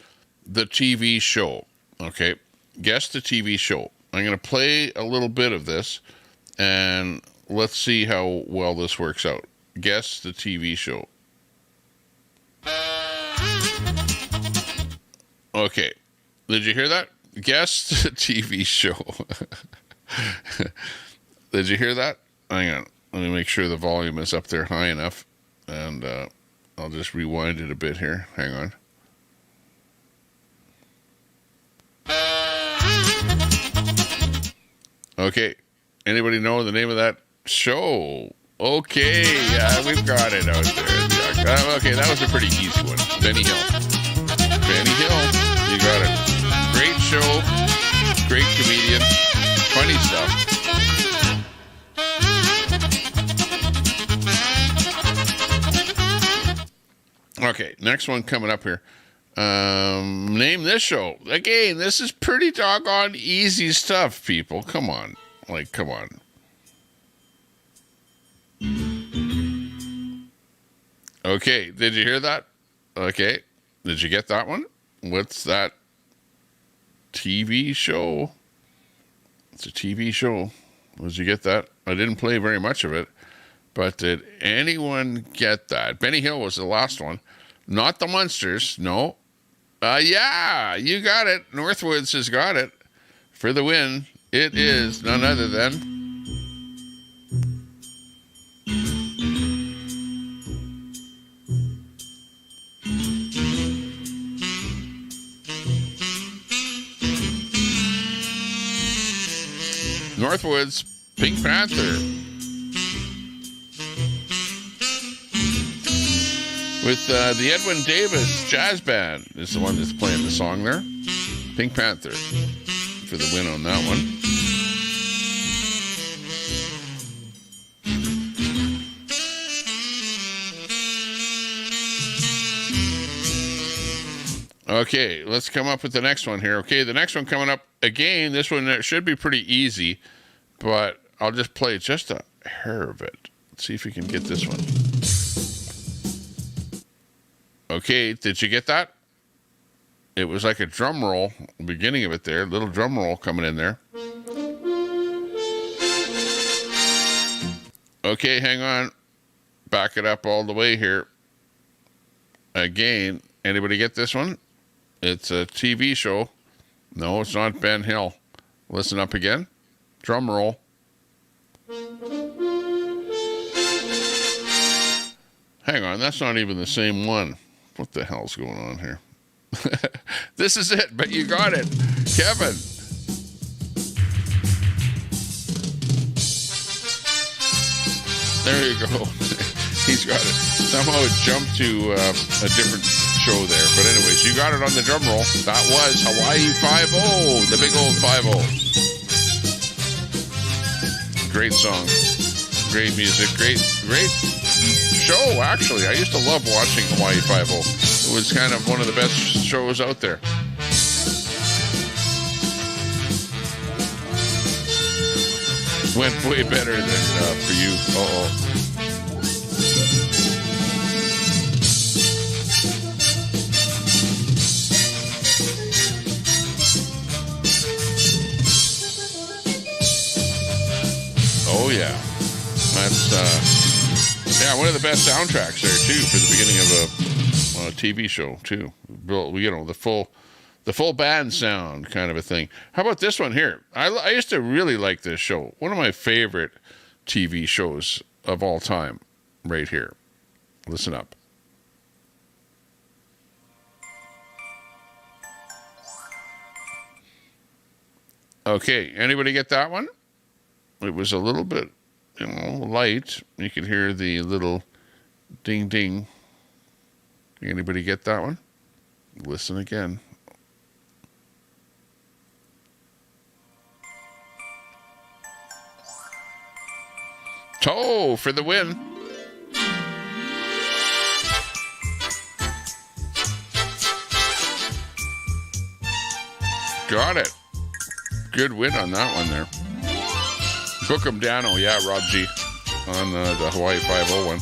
A: the TV show. Okay, guess the TV show. I'm gonna play a little bit of this, and let's see how well this works out. Guess the TV show. Okay, did you hear that? Guess the TV show. Did you hear that? Hang on, let me make sure the volume is up there high enough, and I'll just rewind it a bit here. Hang on. Okay. Anybody know the name of that show? Okay. Yeah, we've got it out there. Okay, that was a pretty easy one. Benny Hill. Benny Hill. You got it. Great show. Great comedian. Funny stuff. Okay, next one coming up here. Name this show. Again, this is pretty doggone easy stuff, people. Come on. Like, come on. Okay, did you hear that? Okay, did you get that one? What's that TV show? It's a TV show. Did you get that? I didn't play very much of it, but did anyone get that? Benny Hill was the last one. Not the Munsters, no. Yeah, you got it. Northwoods has got it. For the win, it is none other than... Northwoods, Pink Panther. With the Edwin Davis Jazz Band is the one that's playing the song there. Pink Panther for the win on that one. Okay, let's come up with the next one here. Okay, the next one coming up, again, this one should be pretty easy, but I'll just play just a hair of it. Let's see if we can get this one. Okay, did you get that? It was like a drum roll, beginning of it there, little drum roll coming in there. Okay, hang on. Back it up all the way here. Again, anybody get this one? It's a TV show. No, it's not Ben Hill. Listen up again. Drum roll. Hang on, that's not even the same one. What the hell's going on here? This is it, but you got it. Kevin. There you go. He's got it. Somehow it jumped to a different show there. But anyways, you got it on the drum roll. That was Hawaii 5-0, the big old 5-0. Great song. Great music. Great show, actually. I used to love watching Hawaii 5-0. It was kind of one of the best shows out there. Went way better than for you. Uh-oh. Oh, yeah. That's, one of the best soundtracks there, too, for the beginning of a TV show, too. You know, the full band sound kind of a thing. How about this one here? I used to really like this show. One of my favorite TV shows of all time, right here. Listen up. Okay, anybody get that one? It was a little bit, light. You could hear the little ding ding. Anybody get that one? Listen again. Toe for the win. Got it. Good win on that one there. Book 'em down. Oh, yeah, Rob G. On the Hawaii 5-0 one.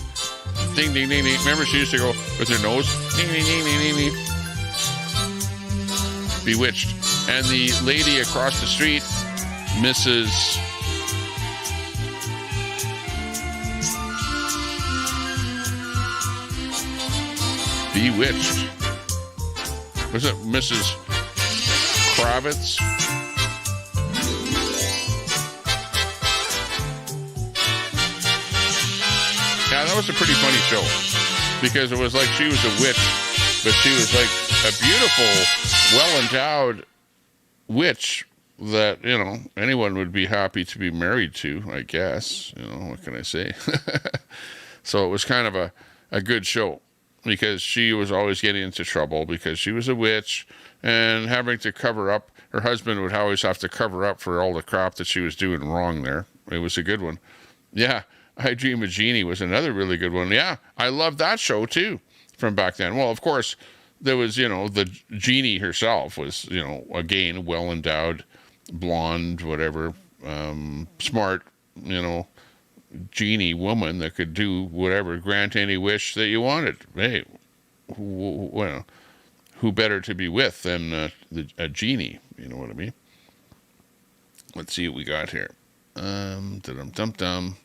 A: Ding, ding, ding, ding. Remember she used to go with her nose? Ding, ding, ding, ding, ding, ding. Bewitched. And the lady across the street, Mrs. Bewitched. Was it Mrs. Kravitz? Yeah, that was a pretty funny show because it was like she was a witch, but she was like a beautiful, well-endowed witch that, anyone would be happy to be married to, I guess. What can I say? So it was kind of a good show, because she was always getting into trouble because she was a witch and having to cover up. Her husband would always have to cover up for all the crap that she was doing wrong there. It was a good one. Yeah, I Dream of Jeannie was another really good one. Yeah, I loved that show too from back then. Well, of course, there was, the genie herself was, again, well-endowed, blonde, whatever, smart, genie woman that could do whatever, grant any wish that you wanted. Hey, who better to be with than a genie? You know what I mean? Let's see what we got here. Dum-dum-dum-dum.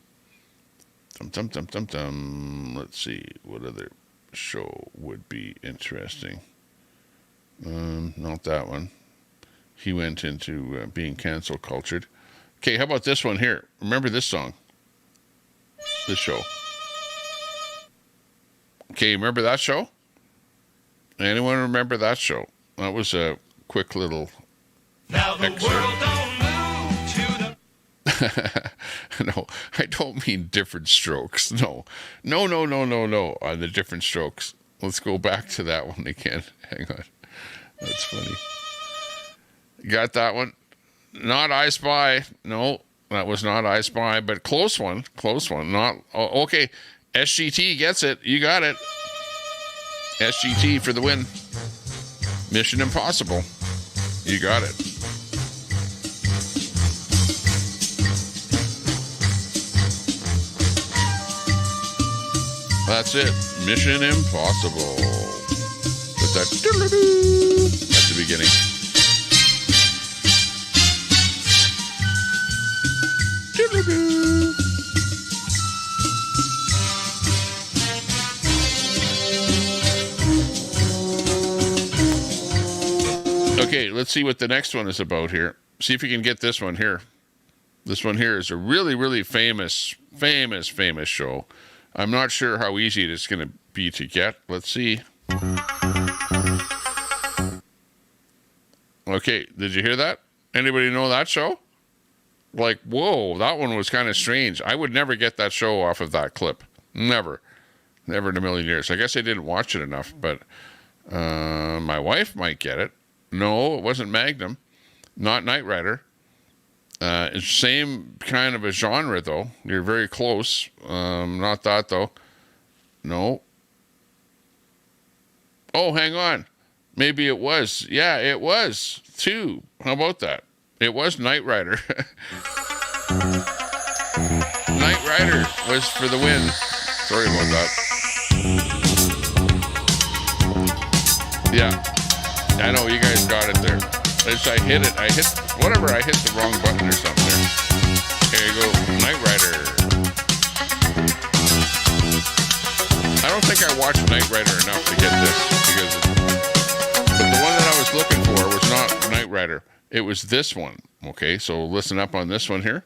A: Dum-dum-dum-dum-dum. Let's see what other show would be interesting. Not that one. He went into being cancel cultured. Okay, how about this one here? Remember this song? This show. Okay, remember that show? Anyone remember that show? That was a quick little
D: Now the
A: excerpt.
D: world don't move to the
A: No, I don't mean Different Strokes. No. On the Different Strokes. Let's go back to that one again. Hang on. That's funny. Got that one? Not I Spy. No, that was not I Spy, but close one. Not okay. SGT gets it. You got it. SGT for the win. Mission Impossible. You got it. That's it. Mission Impossible. Put that at the beginning. Okay, let's see what the next one is about here. See if you can get this one here. This one here is a really, really famous show. I'm not sure how easy it is going to be to get. Let's see. Okay, did you hear that? Anybody know that show? Like, whoa, that one was kind of strange. I would never get that show off of that clip. Never in a million years. I guess I didn't watch it enough, but my wife might get it. No, it wasn't Magnum. Not Knight Rider. It's same kind of a genre, though. You're very close. Not that, though. No. Oh, hang on. Maybe it was. Yeah, it was, too. How about that? It was Knight Rider. Knight Rider was for the win. Sorry about that. Yeah. I know, you guys got it there. I hit the wrong button or something there. There you go, Knight Rider. I don't think I watched Knight Rider enough to get this, but the one that I was looking for was not Knight Rider. It was this one. Okay, so listen up on this one here.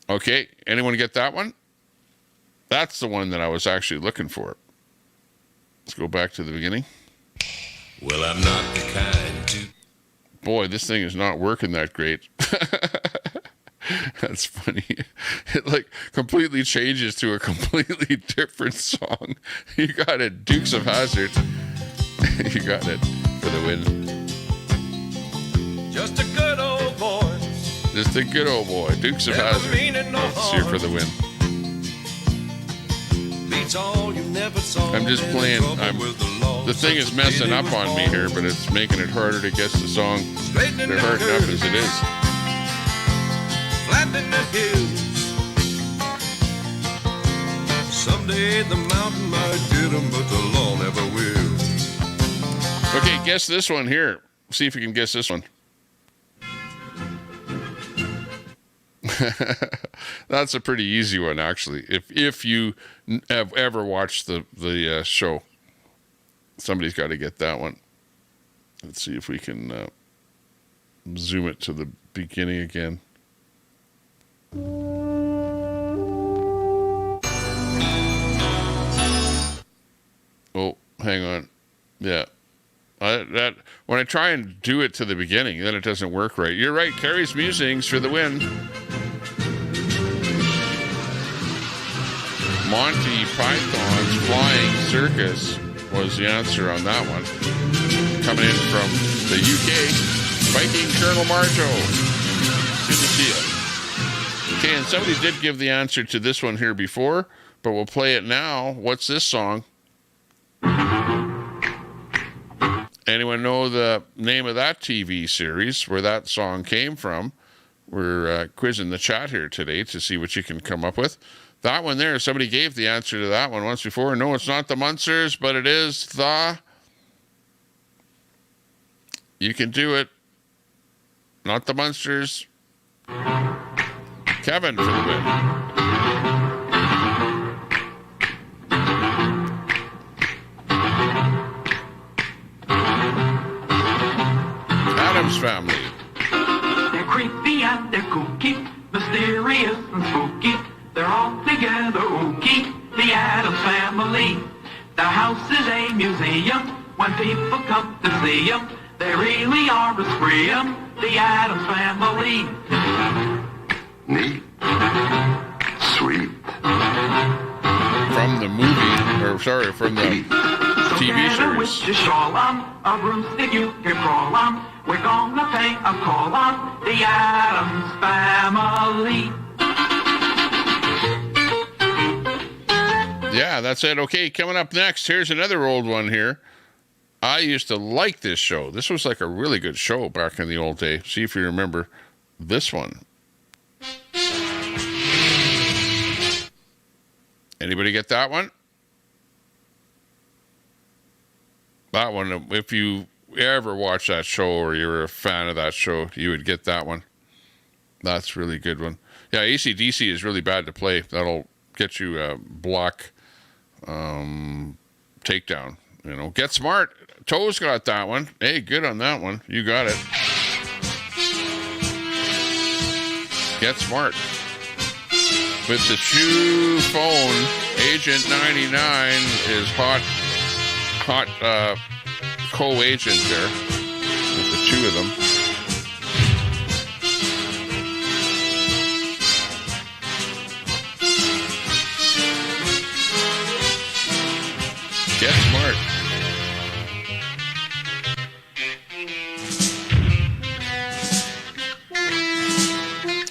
A: Okay, anyone get that one? That's the one that I was actually looking for. Let's go back to the beginning.
D: Well, I'm not the kind to.
A: Boy, this thing is not working that great. That's funny. It like completely changes to a completely different song. You got it, Dukes of Hazzard. You got it for the win.
D: Just a good old boy.
A: Just a good old boy, Dukes of Hazzard. It's here for the win.
D: Beats all you never saw.
A: I'm just playing. The thing is messing up on me here, but it's making it harder to guess the song. They're hard enough as it is.
D: Flat in the hills. Someday the mountain might get 'em, but the law never will.
A: Okay, guess this one here. See if you can guess this one. That's a pretty easy one, actually. If you have ever watched the show, somebody's got to get that one. Let's see if we can zoom it to the beginning again. Oh, hang on. Yeah. that when I try and do it to the beginning, then it doesn't work right. You're right. Carrie's Musings for the win. Monty Python's Flying Circus was the answer on that one. Coming in from the UK, Viking Colonel Marjo. Good to see you. Okay, and somebody did give the answer to this one here before, but we'll play it now. What's this song? Anyone know the name of that TV series where that song came from? We're quizzing the chat here today to see what you can come up with. That one there, somebody gave the answer to that one once before. No, it's not the Munsters, but it is the... You can do it. Not the Munsters. Kevin for the win. Adam's Family.
H: They're creepy and they're kooky, mysterious and spooky. They're all together ooky, the Addams Family. Their house is a museum when people come to see them. They really are a scream, the Addams Family.
I: Neat. Sweet.
A: From the movie, or sorry, from the TV
H: So with
A: series.
H: your shawl on, a broomstick you can crawl on. We're gonna pay a call on the Addams Family.
A: Yeah, that's it. Okay, coming up next, here's another old one here. I used to like this show. This was like a really good show back in the old day. See if you remember this one. Anybody get that one? That one, if you ever watched that show or you're a fan of that show, you would get that one. That's a really good one. Yeah, AC/DC is really bad to play. That'll get you a block takedown. You know, Get Smart. Toe's got that one. Hey, good on that one. You got it. Get Smart. With the shoe phone, Agent 99 is hot co-agent there with the two of them. Get Smart.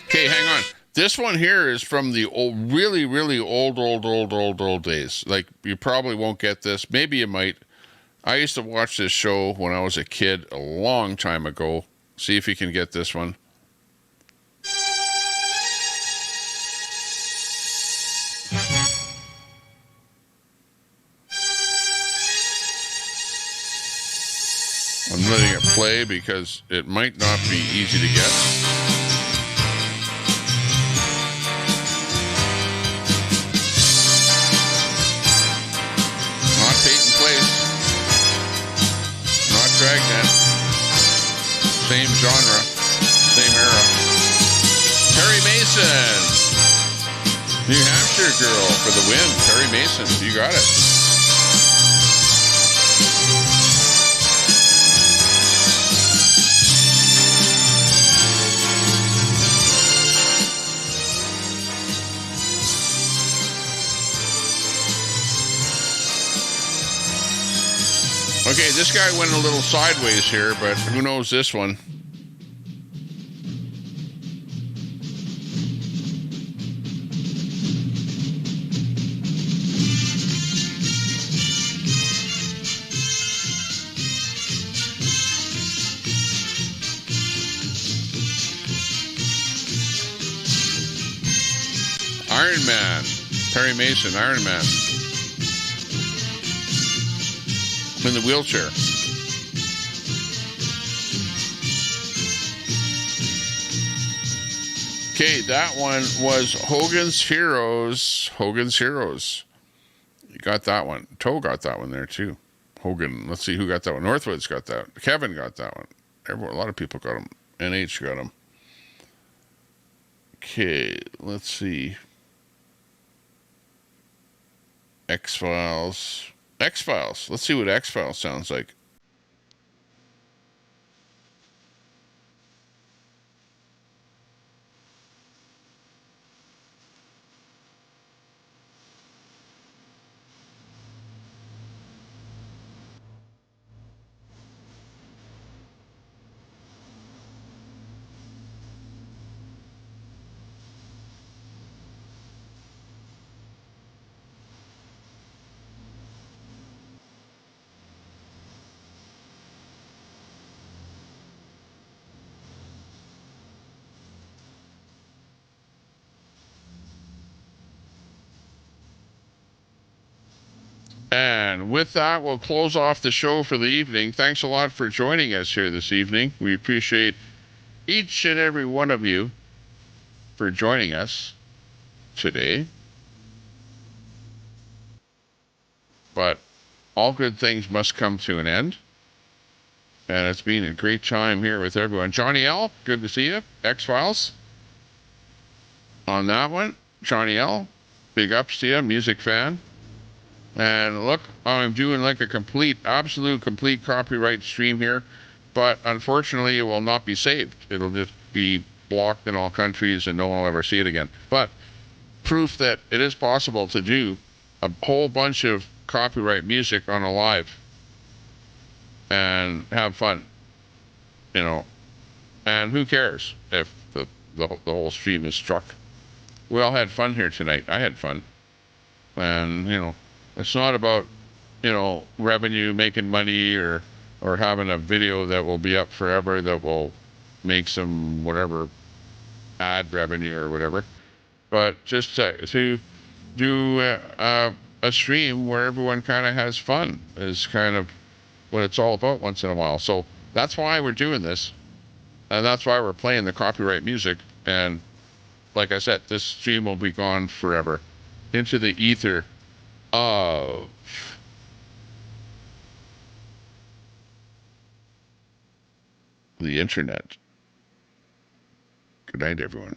A: Okay, hang on. This one here is from the old, really, really old days. Like, you probably won't get this. Maybe you might. I used to watch this show when I was a kid a long time ago. See if you can get this one. I'm letting it play because it might not be easy to get. Not Peyton Place. Not Dragnet. Same genre. Same era. Perry Mason. New Hampshire girl for the win. Perry Mason. You got it. Okay, this guy went a little sideways here, but who knows this one? Iron Man. Perry Mason, Iron Man. In the wheelchair. Okay, that one was Hogan's Heroes. Hogan's Heroes. You got that one. Toe got that one there too. Hogan. Let's see who got that one. Northwood's got that. Kevin got that one. A lot of people got them. NH got them. Okay, let's see. X-Files. X-Files. Let's see what X-Files sounds like. And with that, we'll close off the show for the evening. Thanks a lot for joining us here this evening. We appreciate each and every one of you for joining us today. But all good things must come to an end. And it's been a great time here with everyone. Johnny L., good to see you. X-Files. On that one, Johnny L., big ups to you, music fan. And look, I'm doing like a absolute complete copyright stream here, but unfortunately it will not be saved. It'll just be blocked in all countries and no one will ever see it again. But proof that it is possible to do a whole bunch of copyright music on a live and have fun, you know. And who cares if the whole stream is struck? We all had fun here tonight. I had fun. And, you know, it's not about, you know, revenue, making money, or having a video that will be up forever that will make some whatever ad revenue or whatever. But just to do a stream where everyone kind of has fun is kind of what it's all about once in a while. So that's why we're doing this. And that's why we're playing the copyright music. And like I said, this stream will be gone forever into the ether of the internet. Good night, everyone.